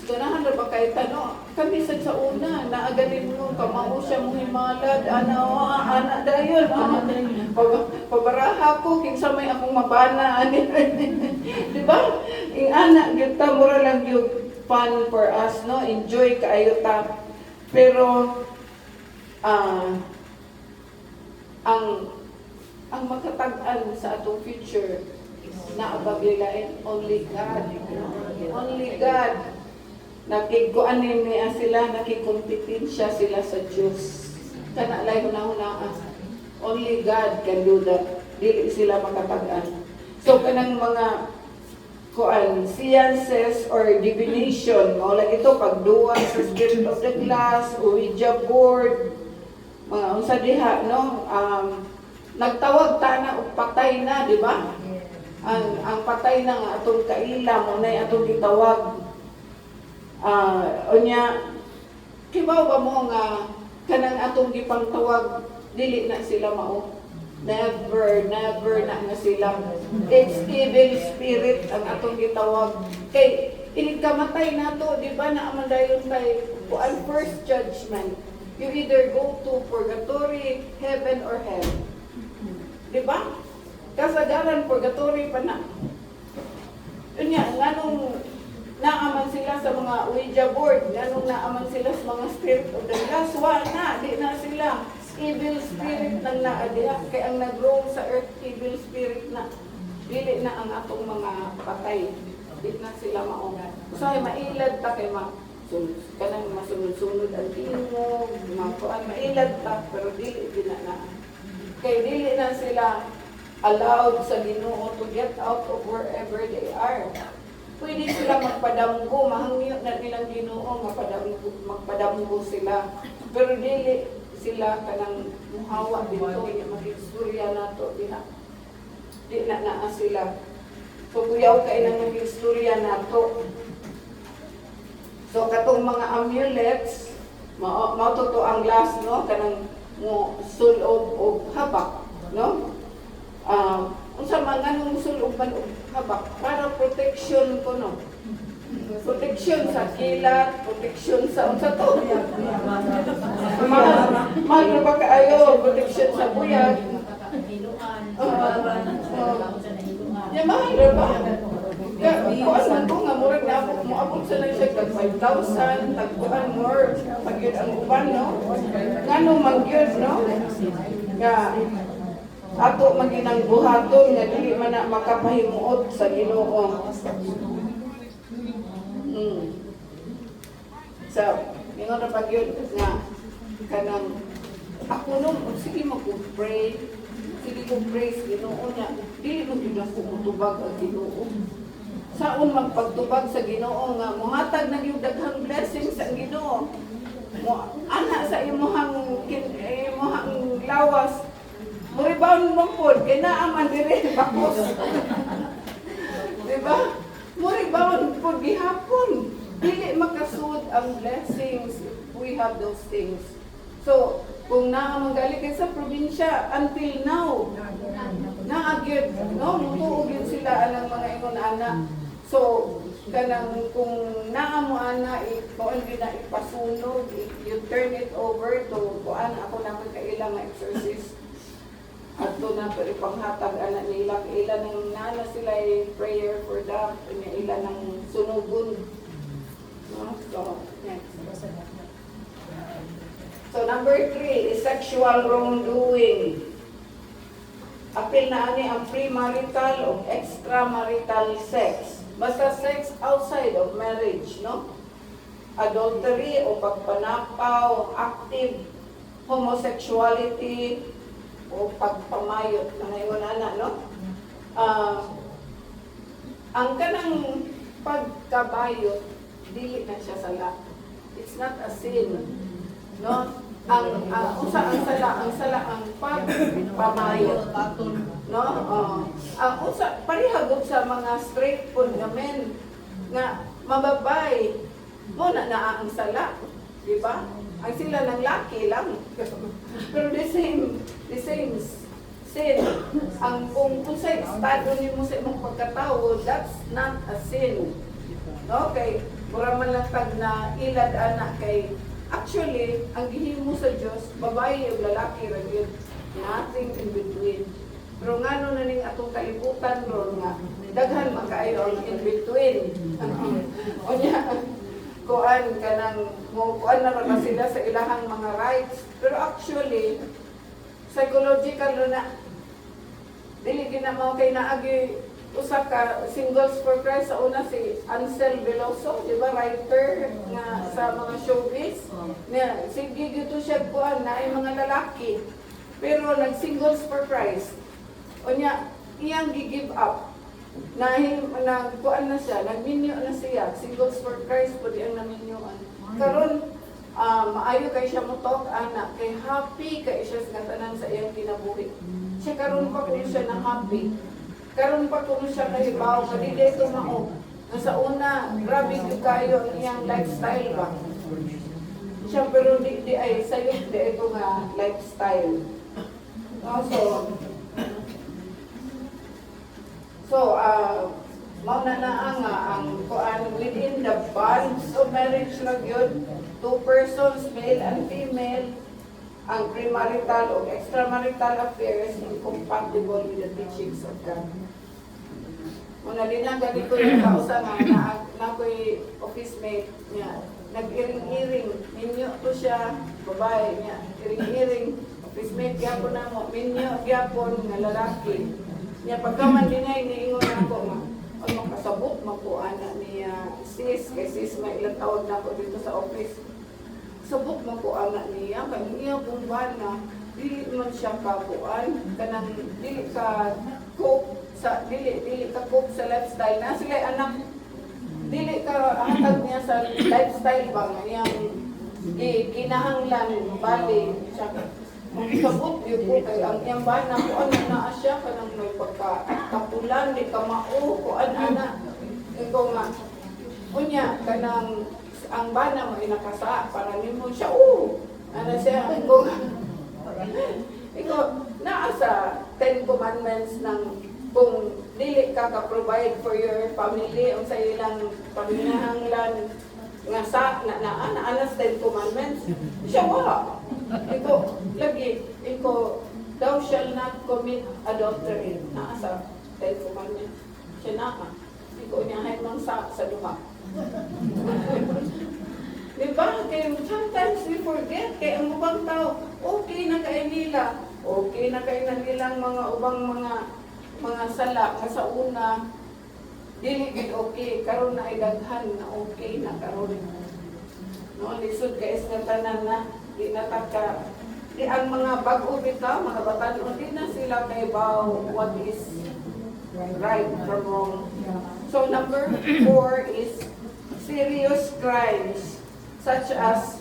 Ganahan na ba kayo tano? Kami sa una naaganin mo kamao siya mo himalad ana dayon pabaraha ko kinsa may akong mabana ani. Di ba? Ing ana gyud ta mura lang yung fun for us, no? Enjoy kaayo ta. Pero ang makatag-an sa atong future na ababilain only God. Only God. Nakikuan niya sila, nakikompetensya sila sa Diyos. Kana lay hunahuna. Only God can do that. Dili sila makatag-an. So kanang mga sciences or divination, mao ito pagduwa sa spirit of the glass, Ouija board, mga unsa diha, no? Nagtawag tana og patay na, di ba? Ang patay na nga atong kaila mo na atong gitawag. Unya, kibaw ba mo nga kanang atong gipangtawag dili na sila mao? Never na nga sila. It's evil spirit ang atong gitawag. Kay inig kamatay nato, di ba? Na amandayon tay kuan first judgment. You either go to purgatory, heaven or hell. Di ba? Kasagaran, purgatory pa na. Yun nga, nganong naaman sila sa mga Ouija board, nganong naaman sila sa mga spirit of the glass, na, di na sila. Evil spirit nang naadiha, kaya ang nag-roam sa earth, evil spirit na. Dili na ang atong mga patay. di na sila maungan. So ay mailad ta kay kanang masunod-sunod ang tingog, kuan mailad ta pero dili na. Kay dili na sila allowed sa Ginoo to get out of wherever they are. Pwede sila magpadamgo, mahangyo na nilang Ginoo nga magpadamgo sila. Pero dili sila kanang muhawa dito, yung mag-istorya nato, di na naa sila. So kuyaw kay nang istorya nato. So katong mga amulets, mao to ang last, no, kanang mo sulod og habak, no? Unsa man nganong sulod man og habak para protection ko, no? Protection sa kilat, protection sa unsa to? Mahal na ba kaayo, protection sa buyag? Ya mahal na ba? Kuan man ko nga murag na moabot sa lang siya kag 5,000, tagkuan more pag yun ang uban, no? Ngano man yun, no? Nga ato maginang buhaton nga dili man na makapahimuot sa Ginoo. So, ingon ra pag yun nga kanang ako nung sige mag-pray, sige ko praise Ginoo niya, dili mo gyud ako mutubag ang Ginoo. Saon magpagtubag sa Ginoo nga mohatag na gyud daghang blessings sa Ginoo. Mo ana sa imong lawas, mo rebound mo pod kay naa man dire bakos. Diba? Mo rebound pod gihapon. Dili makasud ang blessings if we have those things. So, kung naamanggali kay sa probinsya until now, naagyod, no? Mutuog yun sila anang mga ingon anak. So, kanang kung naamo ana kuan gina ipasunog, you turn it over to kuan ako naman kailang nga exercise. Adto na pero ipanghatag ana nila ila nang nana sila prayer for that, ila nang sunugon. No? So, next. So number 3 is sexual wrongdoing. Apil na ani ang premarital o extramarital sex. Basta sex outside of marriage, no? Adultery o pagpanapaw, active homosexuality o pagpamayot na ngayon ana, no? Ang kanang pagkabayot, dili na siya sala. It's not a sin, no? Ang sala ang pagpamayot, no? Ang parihagod sa mga straight pud nga men nga mababay mo na ang sala, di ba? Ang sila ng laki lang. Pero the same sin. Ang kung sa estado nimo sa imong pagkatao, that's not a sin. Okay, mura man lang tag na ilad ana kay actually ang gihimo sa Dios babae ug lalaki ra gyud, nothing in between. Pero ngano na ning atong kalibutan ron nga daghan man kaayo ang in between. Unya kuan kanang mo kuan na ra sila sa ilahang mga rights, pero actually psychological na dili ginamaw kay naagi usa ka Singles for Christ sa una si Ansel Veloso, di ba, writer nga sa mga showbiz. Niya, sige gito siya kuan na ay mga lalaki. Pero nag-Singles for Christ. O niya, iyang gi-give up. Nagkuan na siya, nagminyo na siya. Singles for Christ po di ang naminyoan. Karon maayo kay siya mutok anak kay happy kay siya sa tanan sa iyang kinabuhi. Siya karon pa kuno siya na happy. Karon pa kuno siya kahibaw nga dili ito mao. Sa una, grabe gyud kayo ang iyang lifestyle ba. Siya pero di ay sayop di ito nga lifestyle. Mao na ang kuan within the bonds of marriage ra gyud, two persons, male and female, ang premarital o extramarital affairs incompatible with the teachings of God. Muna din ang ganito yung kausa nga na ako'y office mate niya. Nag-iring-iring, minyo to siya, babae niya, iring-iring, office mate gyapon na mo, minyo gyapon nga lalaki. Niya pagkaman din ay niingon ako nga, Ang makasabot mapuana niya sis, kay sis may ilang tawag na ako dito sa office. Sabot mapuana niya, kaniya kung bana, dili man siya kapuan, kanang dili ka cope sa dili ka cope sa lifestyle na sila anak. Dili ka hatag niya sa lifestyle ba ngayang kinahanglan bali siya. Ang sabot yun po kay ang iyang bana ko ano na siya kanang may pagkakapulan di ka mao ko ana ikaw nga unya kanang ang bana mo inakasa para nimo siya ana siya ikaw naa sa 10 commandments ng kung dili ka ka-provide for your family o sa ilang panghinahanglan nga sa anas 10 commandments siya wala. Iko, lagi, iko, thou shall not commit adultery. Naa sa 10 commandments. Siya naa. Iko niya hay mang sa duha. Diba? Kaya sometimes we forget. Kaya ang ubang tao, okay na kayo nila. Okay na kayo na nilang mga ubang mga sala. Nga sa una, dili gid okay. Karon na idaghan na okay na karon. No, lisod kayo sa tanan na. Di nataka, ang mga bago bitaw, mga batanon, di na sila kay baw what is right from wrong. So number 4 is serious crimes such as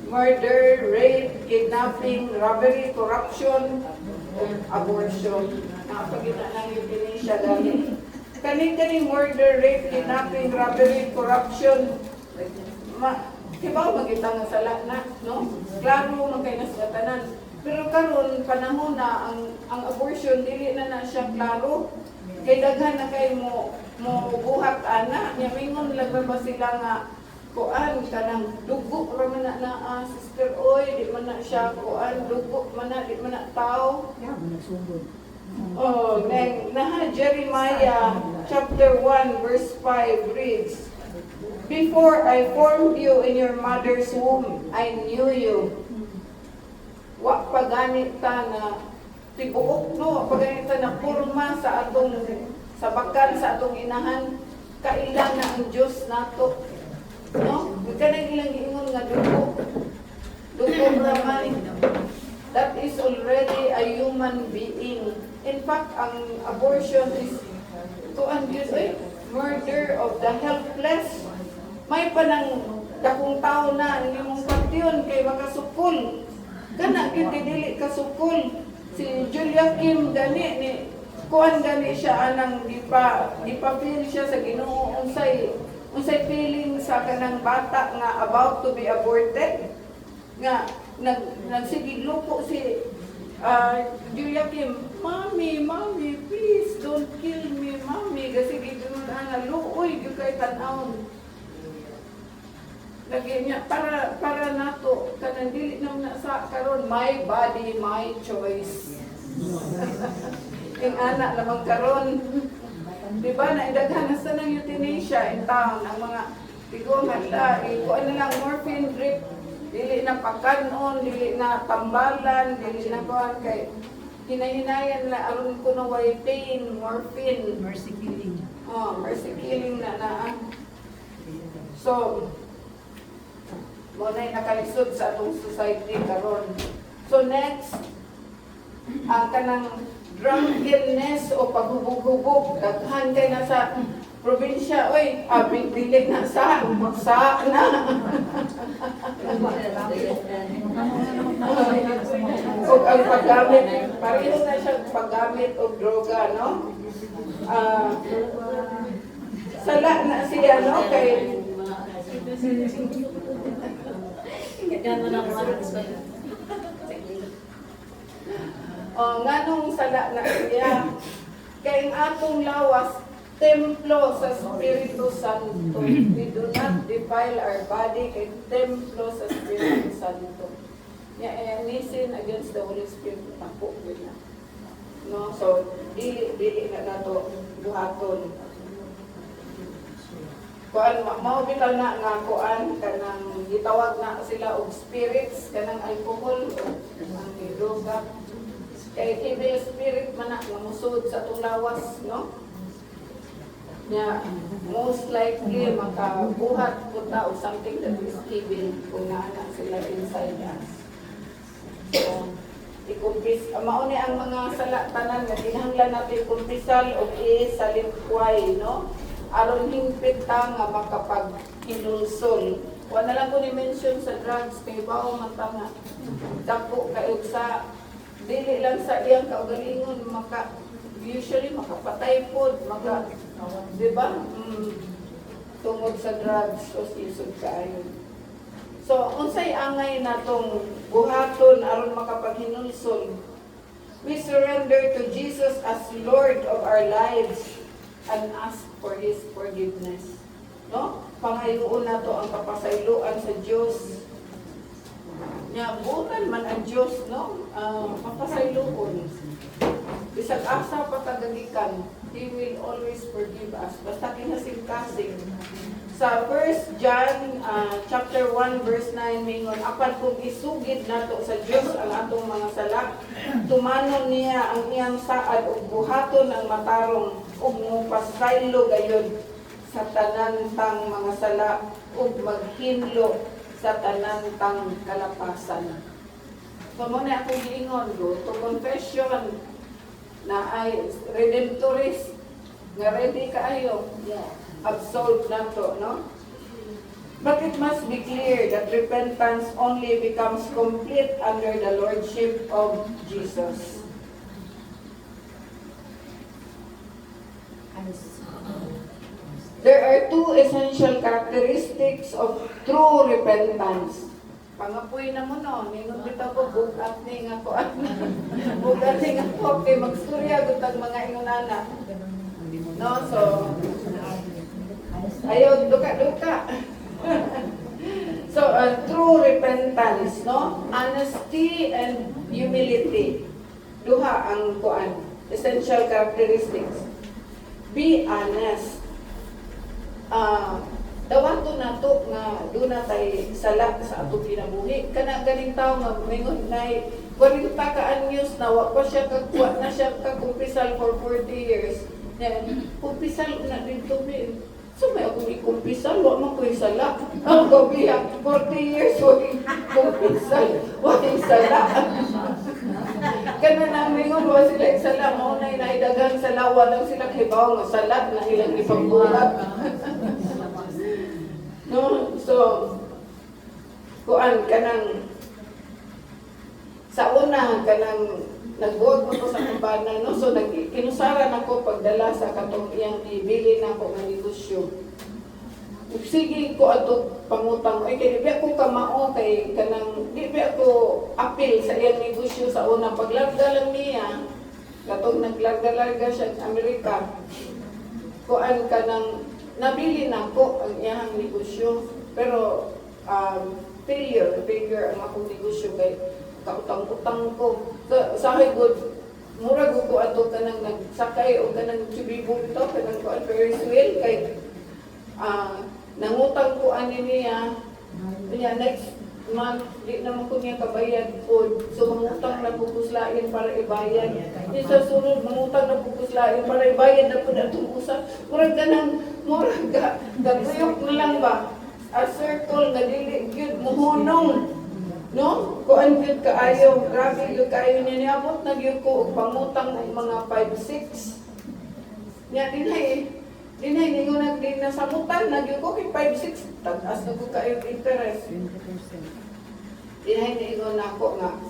murder, rape, kidnapping, robbery, corruption, and abortion. Nakapagina ng euthanasia dali. Kani murder, rape, kidnapping, robbery, corruption, diba magitang sala na, no? Klaro magkay nas tanan. Pero karon panahon na ang abortion dili na siya klaro. Kay daghan na kay mo buhat ana, nya mingon lang ba sila nga kuan kanang dugo ra man na sister oy, di man na siya kuan dugo man na di man na tao. Oh, na Jeremiah chapter 1 verse 5 reads, before I formed you in your mother's womb, I knew you. Wa paganit ta na tibuok no, paganit ta na porma sa atong sa bakal sa atong inahan, kailan na ang Dios nato. No? Kanang ilang giingon nga dugo. Dugo raman. That is already a human being. In fact, ang abortion is to murder of the helpless. May panang dakong tao na ang imong pagtiyon kay makasukol. Kana gyud dili kasukol. Si Julia Kim gani ni kuan gani siya anang di pa feel siya sa Ginoo unsay feeling sa kanang bata nga about to be aborted. Nga nagsigidlo po si Julia Kim, Mommy, please don't kill me, Mommy. Kasi gidon ana luoy gyud kay tan-awon. Lagi niya para nato kanang dili na sa karon my body my choice. Ing anak lamang karon. Di ba na idaghan sa nang euthanasia in town ang mga tigong handa kuan na lang morphine drip dili na pagkanon, dili na tambalan, dili na kuan kay hinahinayan na aron kuno way pain, morphine, Mercy killing. Mercy killing na. So mo na nakalisod sa atong society karon. So next, ang kanang drunkenness o paghubog-hubog, daghan kay na sa probinsya, oy, abing dili na sa na. O ang paggamit, pareho na siya paggamit og droga, no? Sala na siya, no? Kay nganong sala na siya kay ang atong lawas templo sa Espiritu Santo. We do not defile our body kay templo sa Espiritu Santo. Nisin against the Holy Spirit tako na. No, so dili na nato buhaton. Kuan mao bitaw na nga kuan kanang gitawag na sila og spirits kanang alcohol o ang droga. Kay evil spirit man na musud sa atong lawas, no? Nya most likely makabuhat po ta o something that is evil kung naana sila inside us. So, ikumpis, mauni ang mga salatanan nga kinahanglan natin kumpisal o isalimkway, no? Aron hingpit ta nga makapaghinulsol. Wala lang ko ni-mention sa drugs kay bao man ta nga dako kayo sa dili lang sa iyang kaugalingon usually makapatay pod di ba? Tungod sa drugs o isog kaayo. So unsay angay natong buhaton aron makapaghinulsol? We surrender to Jesus as Lord of our lives and ask for His forgiveness. No? Pangayoon na to ang kapasayloan sa Diyos. Nya butan man ang Diyos, no? Papasayloon. Bisag asa patagagikan, He will always forgive us. Basta kinasing-kasing. Sa 1 John chapter 1 verse 9 mingon, apan kung isugid nato sa Dios ang atong mga sala, tumanon niya ang iyang saad ug buhaton ang matarong ug mopasaylo gayud sa tanan tang mga sala ug maghinlo sa tanan tang kalapasan. So mo na akong giingon go to confession na ay redemptorist nga ready kaayo. Absolved na to, no? But it must be clear that repentance only becomes complete under the Lordship of Jesus. There are two essential characteristics of true repentance. Pangapoy na mo no, ningon bitaw ko bugat ni nga ko bugat ni nga ko kay magstorya gutag mga ingonana. No, so ayaw duka-duka. So true repentance, no? Honesty and humility. Duha ang kuan, essential characteristics. Be honest. Dawato na to nga doon na tayo sala sa atong kinabuhi. Kana ganing tao nga mingon nay 40 ka anyos na wa pa siya kagwa na siya kakumpisal for 40 years. Then kumpisal na dito mi. So may akong ikumpisal, wa man ko sala. Ang gabiya 40 years wa kumpisal, wa sala. Kana namin ngon wa sila sala mao na inaidagan sa lawa lang sila kibaw nga sala na ilang ipagbuhat. No, so kuan kanang sa una kanang nagbuwag ko sa kumpanan, no? So kinusaran ako pagdala sa katong iyang ibili na ako ng negosyo. Sige ko ato pangutang ay kay di ako kamao kay kanang di ako apil sa iyang negosyo sa una paglarga lang niya katong naglarga-larga siya sa Amerika. Kuan kanang nabili na ko ang iyang negosyo pero failure ang akong negosyo kay kautang-utang ko. Sa good mura ko ato kanang nagsakay o kanang chibibong ito kanang ko Ferris wheel kay nangutang ko ani niya next month di naman ko niya kabayad po so mangutang na pupuslain para ibayad sa sunod mangutang na pupuslain para ibayad na po na itong usap murag gaguyok na lang ba a circle nga dili gyud muhunong no? Kuan gyud kaayo, grabe gyud kaayo niya niabot na gyud ko og pangutang og mga 5-6. Nya dinhay ningon nag din na samutan na gyud ko kay 5-6 tag-as na ko kaayo interest. Dinhay ningon nako nga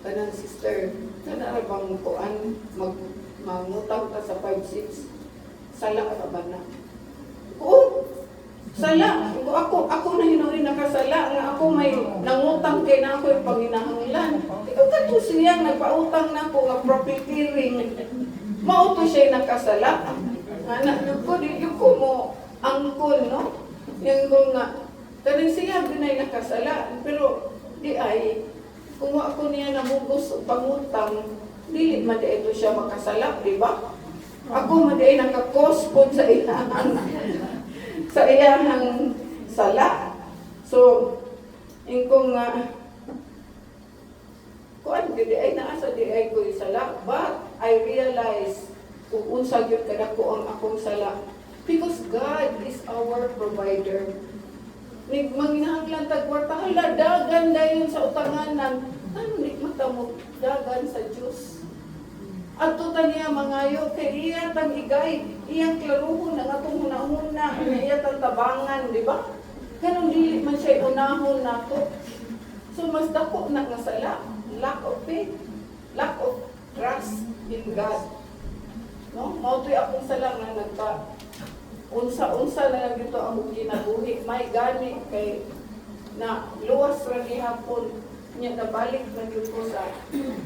kanang sister, kana ra bang kuan mangutang ka sa 5-6 sala ka ba na? Oo. Sala, ako na hinuwi nakasala nga ako may nangutang kay na ako yung panginahanglan. Ikaw kato siya nagpautang na ako nga profiteering. Mauto siya nakasala. Anak ko, di ko mo angkol, no? Yung ko nga, kanang siya binay nakasala. Pero di ay, kung ako niya namugos o pangutang, dili man di ito siya makasala, di ba? Ako man di ay nakakospod sa ilahan. Sa iyang sala. So, ingkong nga, kuan di ay naasa di ay ko'y sala. But I realize, kung unsa gyud kadako ang akong sala, Because God is our provider. Manginahanglan tagwarta, hala, dagan dayon sa utanganan. Ano ni mata mo, dagan sa Diyos. At tuta niya mangayo, kay iya tang igay, iyang klaruhon ang atong hunahuna, iya tang tabangan, di ba? Ganun dili man siya unahon nato. So mas dako na nga sala, lack of faith, lack of trust in God. No? Mautoy akong sala nga nagpa unsa-unsa na lang dito ang kinabuhi. May gani kay na luwas ra gihapon niya nabalik na gyud ko sa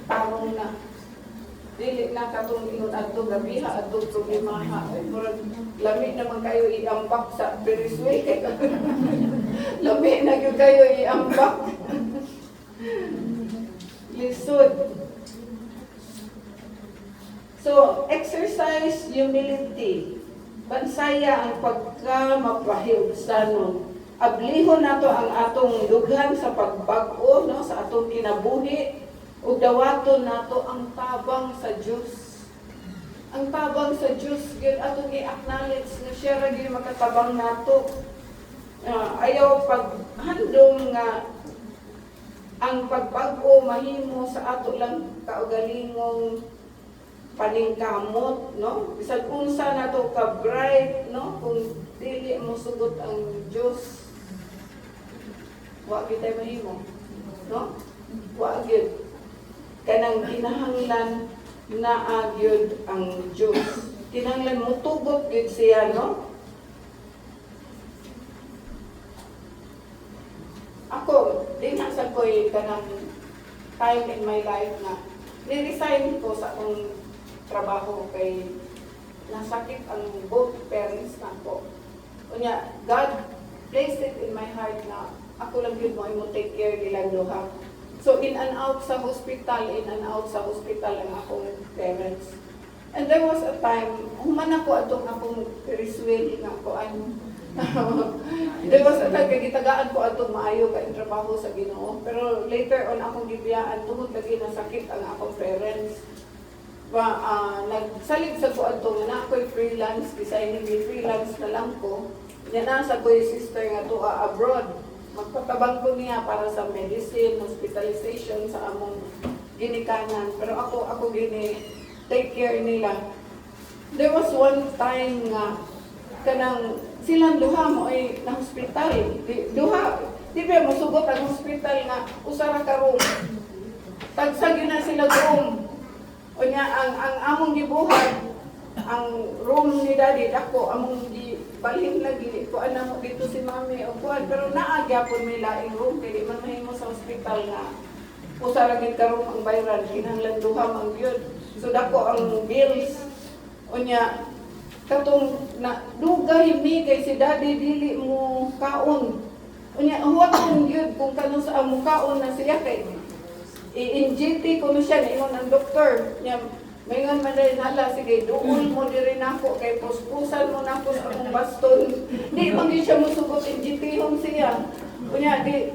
tarong na dili na katong ingon adto gabiha adto problema ha. Murag lami naman kayo iambak sa Perisway kay lami na gyud kayo iambak. Lisod. So, exercise humility. Bansaya ang pagka-mapahiusanon. Ablihon nato ang atong dughan sa pagbag-o, no, sa atong kinabuhi, ug dawaton nato ang tabang sa Dios. Ang tabang sa Dios gyud atong i-acknowledge nga siya ra gyud makatabang nato. Ayaw paghandom nga ang pagbag-o mahimo sa ato lang kaugalingong paningkamot, no? Bisag unsa nato ka bright, no? Kung dili mo sugot ang Dios, wa gyud tay mahimo, no? Wa gyud kanang kinahanglan naa gyud ang Dios. Kinahanglan mo tugot gyud siya, no? Ako, di na sa ko'y kanang time in my life na ni-resign ko sa akong trabaho kay nasakit ang both parents na ko. Unya, God placed it in my heart na ako lang yun mo take care nilang duha. So in and out sa hospital ang akong parents. And there was a time, human ako atong akong Perisway nga ko there was a time kay gitagaan ko atong maayo kay trabaho sa Ginoo. Pero later on akong gibiyaan tungod lagi na sakit ang akong parents. Nagsalig sa ko atong na ako'y freelance, designing freelance na lang ko. Yan nasa ko'y sister nga to abroad. Magpatabang ko niya para sa medicine, hospitalization sa among ginikanan. Pero ako gini take care nila. There was one time nga kanang silang duha mo ay na hospital. Di ba masugot ang hospital nga usara ka room. Tagsag yun na sila room. O niya, ang among gibuhat, ang room ni Daddy, ako, among balhin lagi, kuan na mo dito si Mami, o kuan, pero naagyapon may laing room, kaya di man mahimo sa hospital nga, usaragin ka room ang bayran, kinahanglan duham ang yun. So dako ang bills, o niya, katong na dugay mi kay si Daddy dili mo kaon. O niya, huwag kong yun, kung kanong sa among kaon na siya kay, i-injecti ko no siya, ingon ang doktor niya, mayngan man rin hala, sige, doon mo rin ako, kay puspusan mo na ako sa akong baston. Di, magi siya musugot, injectihon siya. Kunya, di,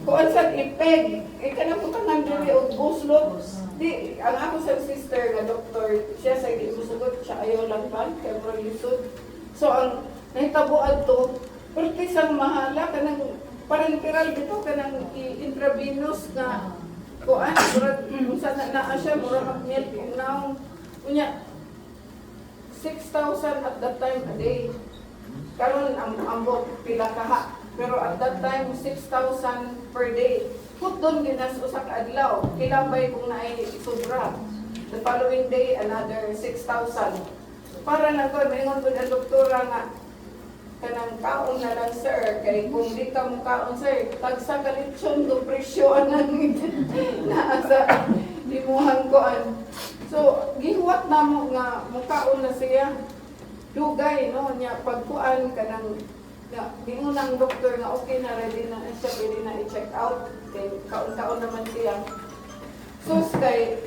kuan sa ipeg, kanang putangan diri o buslot. Di, ang ako sa sister nga doktor, siya sa di musugot, siya ayaw lang pa, kay prolisod. So, ang nahitabuan to, pertisang mahala, kanang parenteral dito, kanang intravenous na kuan murag unsa na siya murag milk now unya 6,000 at that time a day karon ang ambot pila kaha pero at that time 6,000 per day put doon ginas usa ka adlaw kilabay kung naay sobra the following day another 6,000 para lang ko maingon ko ang doktora nga kanang kaon na lang sir, kay kung di ka mo kaon sir, tagsa kalitsyon do presyo anang naasa limuhan koan. So, gihuwat na mo nga mukaon na siya. Dugay, no, niya pagkuan kanang ingunang doktor nga okay na ready na siya, pwede na i-check out. Kay kaon-kaon naman siya. So, kay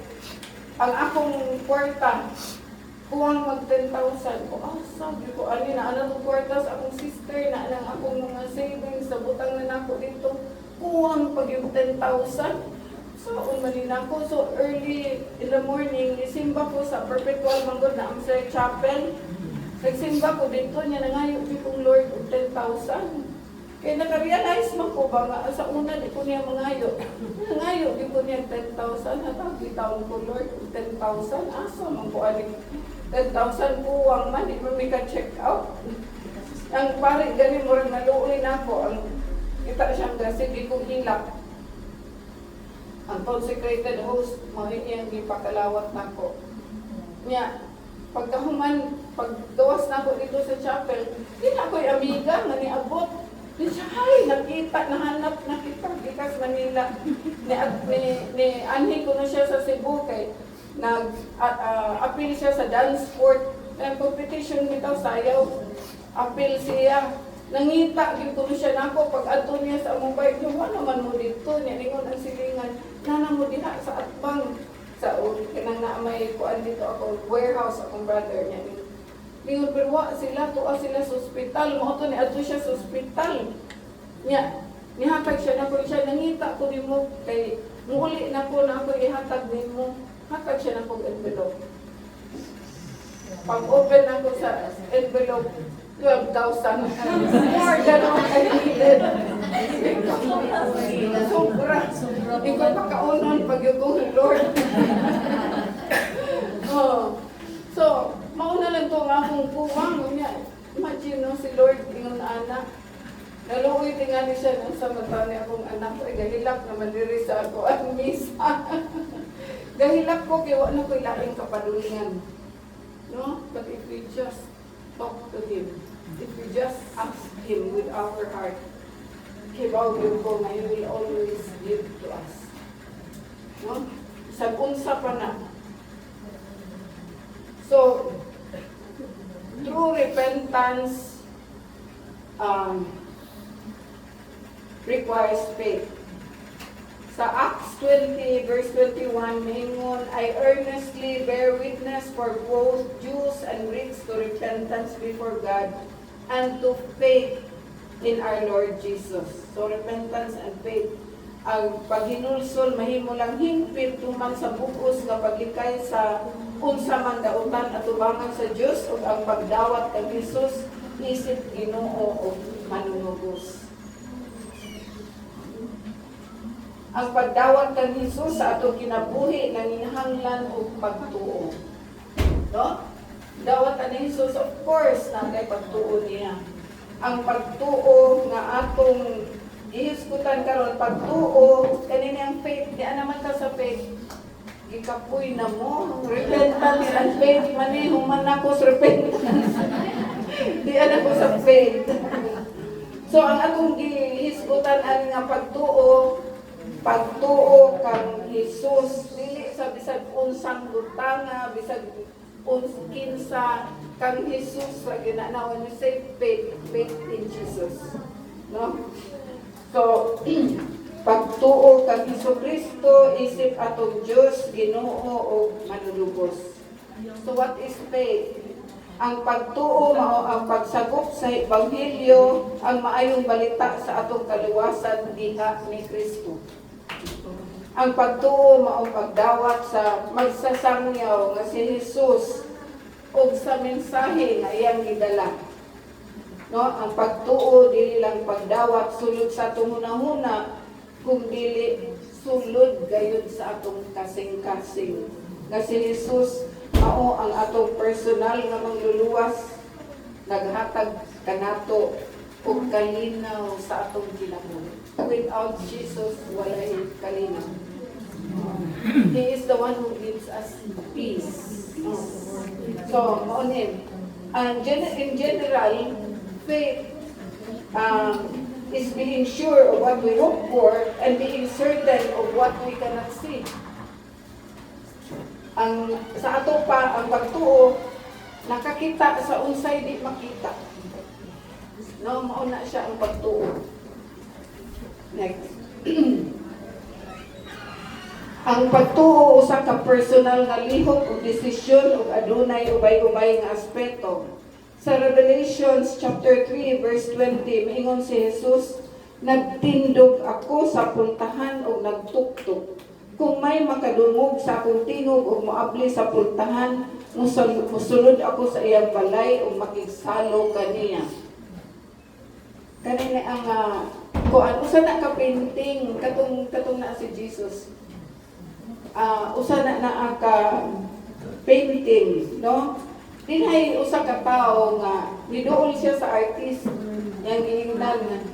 ang akong kwarta, kuwang mag 10,000 ko, sabi ko, ali na anong kwarta sa akong sister, na anong akong mga savings, sa butang na nako dito, kuwang pag yung 10,000. So, umalin ako. So, early in the morning, isimba ko sa Perpetual Manggod na Amsay Chapel. Nagsimba ko dito niya nangayo di kong Lord og 10,000. Kaya naka-realize man ko ba nga sa una di ko niya mangayo. Nangayo di ko niya 10,000 at bitaon ko Lord og 10,000 asa man ko ani 10,000 puwang man di mo mi ka check out. Ang pare gani mo rin naluoy na ako ang kita siyang kasi di ko hilak. Ang consecrated host mo iyang gipakalawat nako. Nya pagkahuman paggawas na ko dito sa chapel, di na ako'y amiga nga niabot. Di siya, ay, nakita, nahanap, nakita, gikas Manila. Ni anhi ko na siya sa Cebu kay nag-appeal siya sa dance sport. Competition bitaw sayaw. Appeal siya. Nangita, gid ko na siya nako pag adto niya sa among bike. Yung naman mo dito, niya lingon ang silingan. Nana mo diha sa atbang. Sa kanang na may kuan dito ako, warehouse akong brother niya. Lingon pero sila, tuwa sila sa ospital. Mo ni adto siya sa ospital. Nya, nihatag siya na ko siya, nangita ko nimo kay muuli na ko na ako ihatag nimo. Hatag siya na ko envelope. Pag-open ako sa envelope, 12,000. More than what I needed. Sobra. Hindi ko pakaunon pag yung Lord. So, mauna lang ito nga akong puwang. Imagine no, si Lord, yung anak. Naluoy tingali siya nung sa mata niya akong anak ko. Gahilak naman diri sa ako ang misa. Gahilak ko, kaya wala ko ilaing kapadulingan. No? But if we just talk to Him, if we just ask Him with our heart, kibaw yun ko na He will always give to us. No? Sag-unsa pa na. So, true repentance requires faith. Sa Acts 20 verse 21, mingon, I earnestly bear witness for both Jews and Greeks to repentance before God and to faith in our Lord Jesus. So repentance and faith. Ang paghinulsol mahimo lang hingpit tuman sa bugos nga paglikay sa unsa man dautan at tubangan sa Dios ug ang pagdawat kang Hesus isip Ginoo o manunubos. Ang pagdawat kang Hesus sa atong kinabuhi nanginahanglan og pagtuo. No? Dawat ni Hesus, of course, na kay pagtuo niya. Ang pagtuo nga atong ihiskutan karon, pagtuo kanina ang faith, di naman ka sa faith. Gikapoy na mo, repentance and faith, manihong man ako sa repentance. Di ko sa faith. So ang atong gihiskutan ani nga pagtuo kang Hesus, dili sa bisag unsang butanga, bisag kinsa kang Hesus sa ginanawan ni say faith in Jesus. No? So, pagtuo kang Hesukristo, isip atong Diyos, Ginoo o manulubos. So what is faith? Ang pagtuo mao ang pagsagop sa ebanghelyo, ang maayong balita sa atong kaluwasan diha ni Kristo. Ang pagtuo mao pagdawat sa magsasangyaw nga si Hesus ug sa mensahe nga iyang gidala. No, ang pagtuo dili lang pagdawat sulod sa atong hunahuna, kung dili sulod gayud sa atong kasing-kasing. Nga si Hesus mao ang atong personal nga mangluluwas, naghatag kanato og kalinaw sa atong kinabuhi. Without Jesus, walay kalinaw. He is the one who gives us peace. So, mao ni. In general, faith is being sure of what we hope for and being certain of what we cannot see. Sa ato pa, ang pagtuo, nakakita sa unsay di makita. No, mauna siya ang pagtuo. Next. Ang pagtuo usa ka personal nga lihok o desisyon ug adunay ubay-ubay nga aspeto. Sa Revelations chapter 3 verse 20, miingon si Jesus, nagtindog ako sa puntahan o nagtuktok. Kung may makadungog sa akong tingog o moabli sa pultahan, musulod ako sa iyang balay o makigsalo kaniya. Kanina ang kuan usa na ka painting katong na si Jesus. Usa na ka painting, no? Dinhay usa ka tawo nga niduol siya sa artist yang giingnan.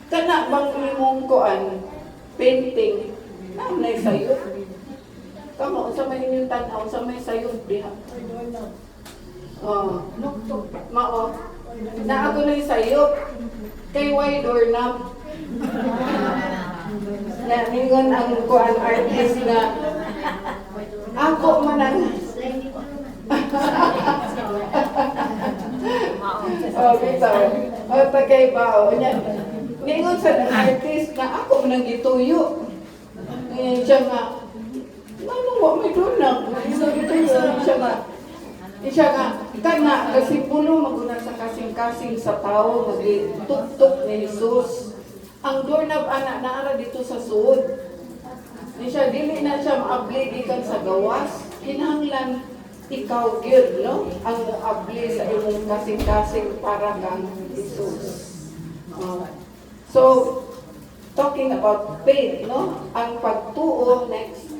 Kana bang imong kuan painting nay sayo. Kamo sa may inyong tan-aw sa may sayo diha. Mao. Na ako na sayo. Kay why doorknob. Na ningon ang kuan artist na ako man ang bitaw. Tagay bao niya. Ningon sa artist na ako man ang gituyo. Siya nga, anong wa may doorknob? Siya nga, kana kasi pulo maguna sa kasing-kasing sa tao, magtuktok ni Jesus. Ang doorknob ana naara dito sa suod. Siya dili na siya maabli gikan sa gawas. Kinahanglan ikaw gyud, no? Ang moabli sa imong kasing-kasing para kang Jesus. So, talking about faith, no? Ang pagtuo, next.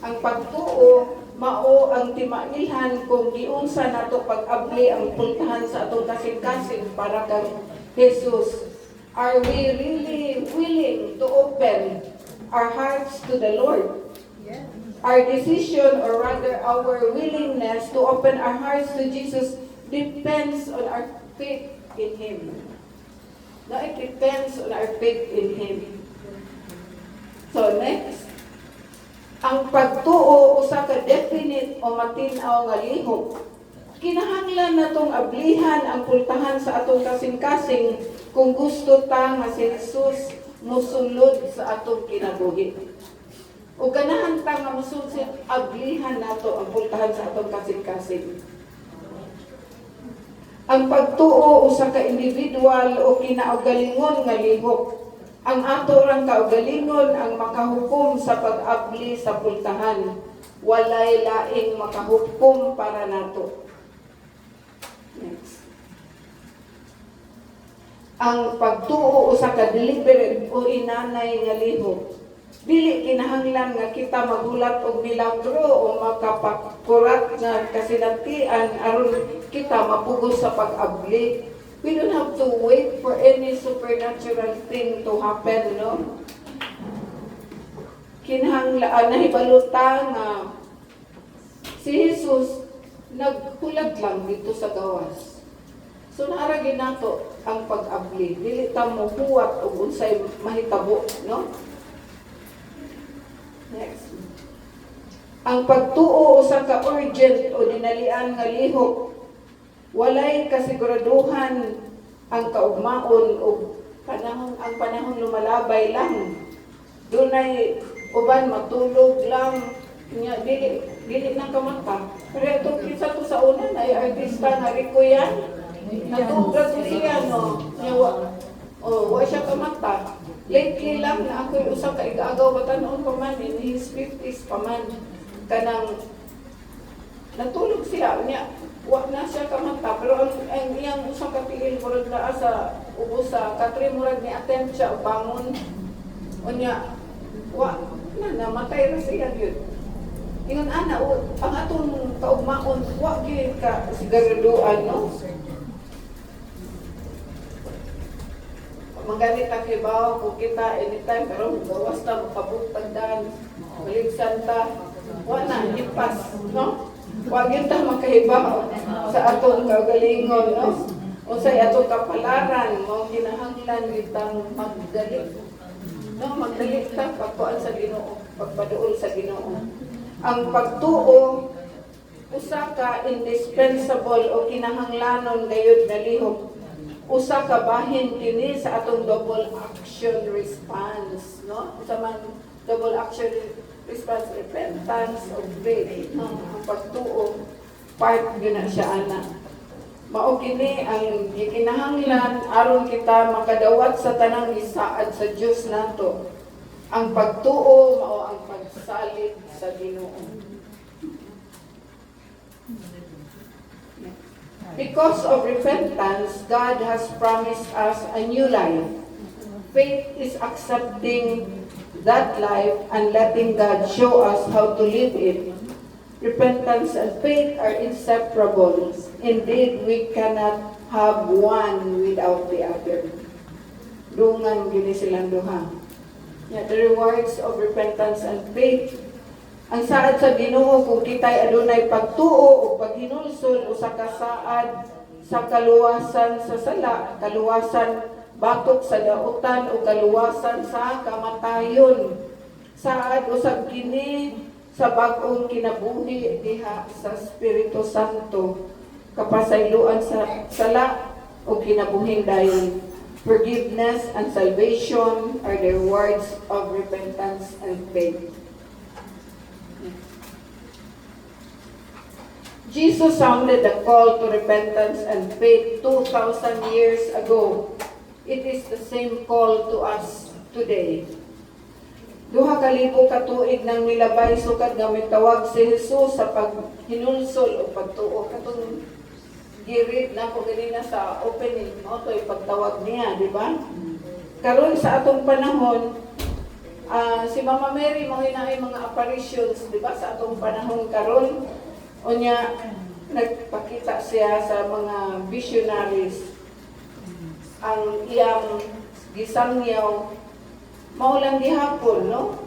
Ang pagtuo, mao ang timailhan kung giunsa nato pag-abli ang pultahan sa atong kasing-kasing para kang Jesus. Are we really willing to open our hearts to the Lord? Yes. Our decision, or rather our willingness to open our hearts to Jesus depends on our faith in Him. No, it depends on our faith in Him. So next, ang pagtuo usa ka definite o matinaw nga lihok. Kinahanglan natong ablihan ang pultahan sa atong kasing-kasing kung gusto ta nga si Jesus mosulod sa atong kinabuhi. O ganahan ta nga mosulod ablihan nato ang pultahan sa atong kasing-kasing. Ang pagtuo usa ka individual o kinaugalingon nga lihok. Ang ato rang kaugalingon ang makahukom sa pag-abli sa pultahan. Walay laing makahukom para nato. Next. Ang pagtuo usa ka deliberate o inanay nga lihok. Dili kinahanglan nga kita magulat og milagro o makapakurat nga kasinatian aron kita mapugos sa pag-abli. We don't have to wait for any supernatural thing to happen, no? Kinahanglan nahibaluta nga si Jesus naghulat lang dito sa gawas. So naaragin nato ang pag-abli. Dili ta mo huwat og unsay mahitabo, no? Next. Ang pagtuo usa ka urgent o dinalian nga lihok. Walay kasiguraduhan ang kaugmaon o ang panahon lumalabay lang. Dunay uban matulog lang nya dili nang kamata. Pero ito kinsa to sa una ay artista nga Rico yan. Natugad siya no. Nya wa siya kamata. Lately lang na ako usa ka igaagaw batanon pa man in his 50s pa man kanang natulog siya niya. Wa na siya kamata, pero ang iyang usang kapiil murag naa sa ubos sa katri murag ni attempt siya bangon. Unya, wa na namatay na siya yun. Ingon ana ang atong kaugmaon wa gyud ka siguraduan, no? Magalit ang kibaw kung kita anytime pero gawas ta makabugtagdan, baligsan ta, wa na ipas, no? Huwag yun ta makahibaw sa atong kagalingon, no? O sa atong kapalaran, mo kinahanglan kitang magdali. No, magdali ta pagkuan sa Ginoo, pagpaduol sa Ginoo. Ang pagtuo usa ka indispensable o kinahanglanon gayud nga lihok. Usa ka bahin kini sa atong double action response, no? Sa man double action response, repentance of faith, no? Ang pagtuo, part yun na siya, ana. Mao kini ang gikinahanglan aron kita makadawat sa tanang isaad sa Dios nato. Ang pagtuo mao ang salig sa Ginoo. Because of repentance, God has promised us a new life. Faith is accepting that life and letting God show us how to live it. Repentance and faith are inseparable. Indeed, we cannot have one without the other. Dungan gini silang duha. Yeah, the rewards of repentance and faith. Ang saad sa Ginoo kung kita'y adunay pagtuo o paghinulsol o sa kasaad sa kaluwasan sa sala, kaluwasan batok sa dautan o kaluwasan sa kamatayon. Saad usab kini sa bag-ong kinabuhi diha sa Espiritu Santo, kapasayloan sa sala o kinabuhing dayon. Forgiveness and salvation are the rewards of repentance and faith. Jesus sounded the call to repentance and faith 2,000 years ago. It is the same call to us today. Duha ka libo ka tuig nang milabay sukad nga mitawag si Jesus sa paghinulsol o pagtuo. Katong giread na ko ganina sa opening, no? Ito'y pagtawag niya, di ba? Karon sa atong panahon, si Mama Mary, mga hinaay mga apparitions, di ba? Sa atong panahon karon, o niya, nagpakita siya sa mga visionaries ang iyang gisangyaw maulang gihapon, no?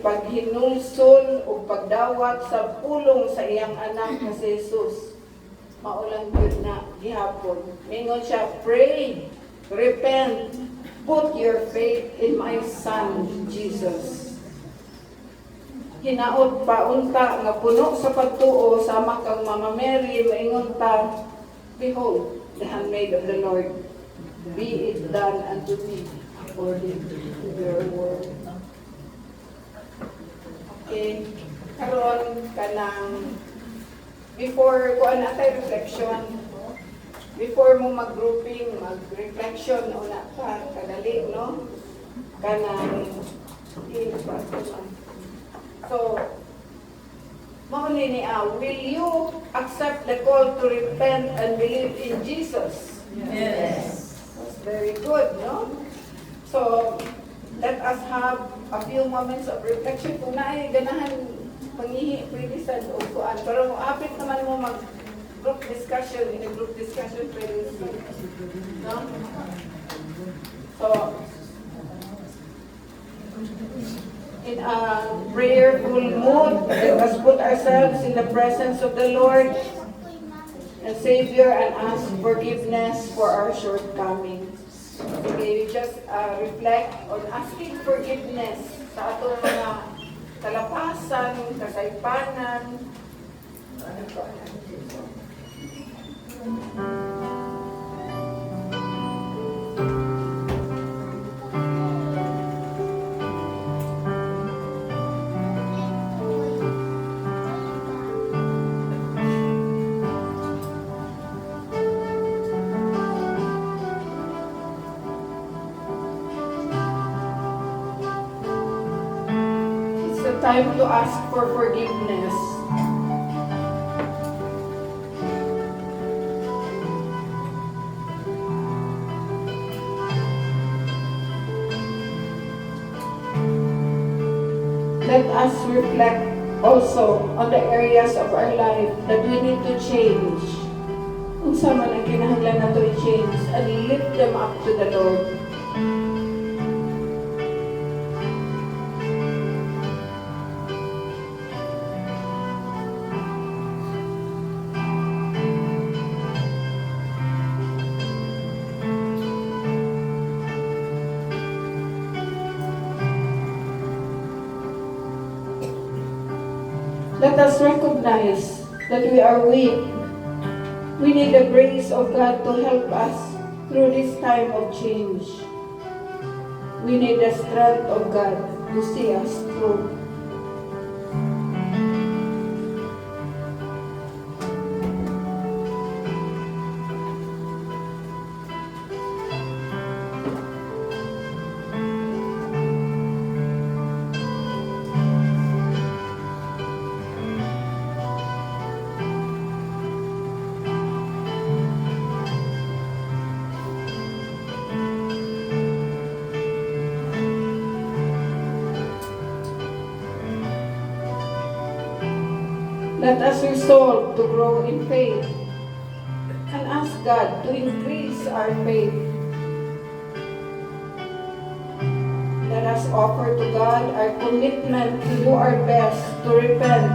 Paghinulsol o pagdawat sa pulong sa iyang anak na si Jesus. Maulang yun na gihapon. Mingon siya, pray, repent, put your faith in my Son, Jesus. Hinaot pa unta nga puno sa pagtuo sama kang Mama Mary, maingon ta, behold, the handmaid of the Lord, be it done unto me according to your word. Okay, karon kanang before ko anatay reflection, before mo mag-grouping, mag-reflection una pa kadali, no? Kanang so, mauni niya, will you accept the call to repent and believe in Jesus? Yes. That's very good, no? So, let us have a few moments of reflection. Kung naay ganahan pangihi, pwede sa upuan. Pero apit naman mo mag-group discussion, in a group discussion, pwede sa, no? So, in a prayerful mood, let us put ourselves in the presence of the Lord and Savior and ask forgiveness for our shortcomings. Okay, we just reflect on asking forgiveness sa atong mga kalapasan, kasaypanan. It's the time to ask for forgiveness. Let us reflect also on the areas of our life that we need to change. Kung saan man ang kinahanglan na to i-change, and lift them up to the Lord. Let us recognize that we are weak. We need the grace of God to help us through this time of change. We need the strength of God to see us through. Let us resolve to grow in faith and ask God to increase our faith. Let us offer to God our commitment to do our best to repent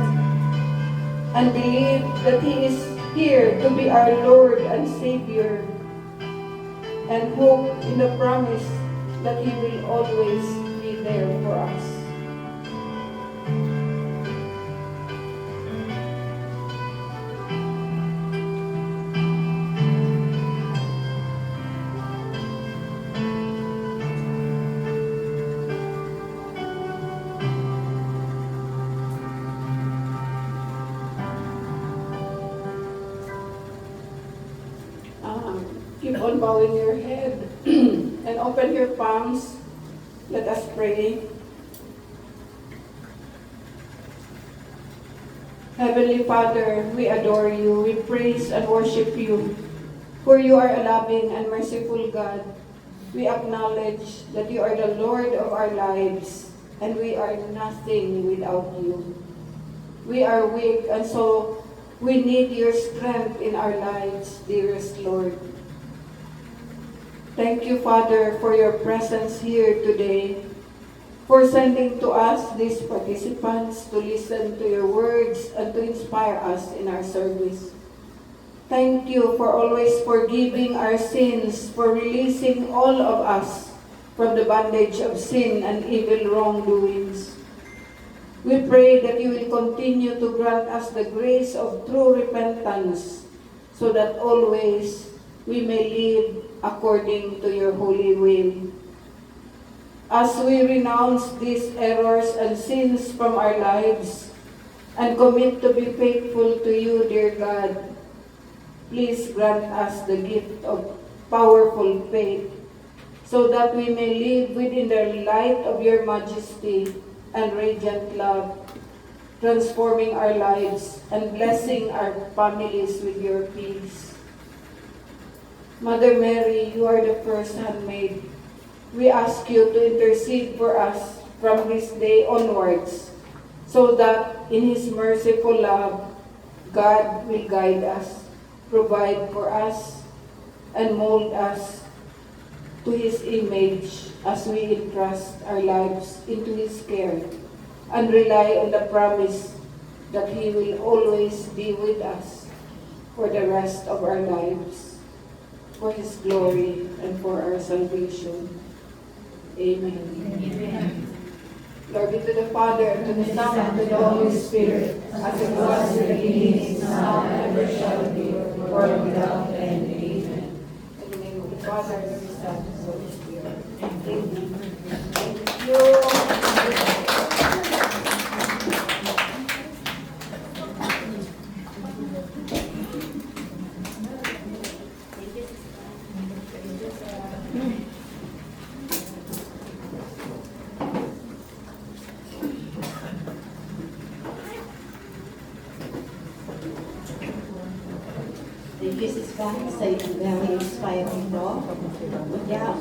and believe that He is here to be our Lord and Savior, and hope in the promise that He will always be there for us. Keep on bowing your head and open your palms. Let us pray. Heavenly Father, we adore you, we praise and worship you, for you are a loving and merciful God. We acknowledge that you are the Lord of our lives, and we are nothing without you. We are weak, and so we need your strength in our lives, dearest Lord. Thank you, Father, for your presence here today, for sending to us these participants to listen to your words and to inspire us in our service. Thank you for always forgiving our sins, for releasing all of us from the bondage of sin and evil wrongdoings. We pray that you will continue to grant us the grace of true repentance, so that always we may live according to your holy will. As we renounce these errors and sins from our lives and commit to be faithful to you, dear God, please grant us the gift of powerful faith, so that we may live within the light of your majesty and radiant love, transforming our lives and blessing our families with your peace. Mother Mary, you are the first handmaid. We ask you to intercede for us from this day onwards, so that in His merciful love, God will guide us, provide for us, and mold us to His image as we entrust our lives into His care and rely on the promise that He will always be with us for the rest of our lives, for His glory and for our salvation. Amen. Amen. Glory to the Father, and to the Son, and to the Holy Spirit, as it was in the beginning, is now, and ever shall be, world without end. Amen. In the name of the Father, and of the Son, and of the Holy Spirit. Amen. Thank you. This is back sa very inspiring talk. Yeah,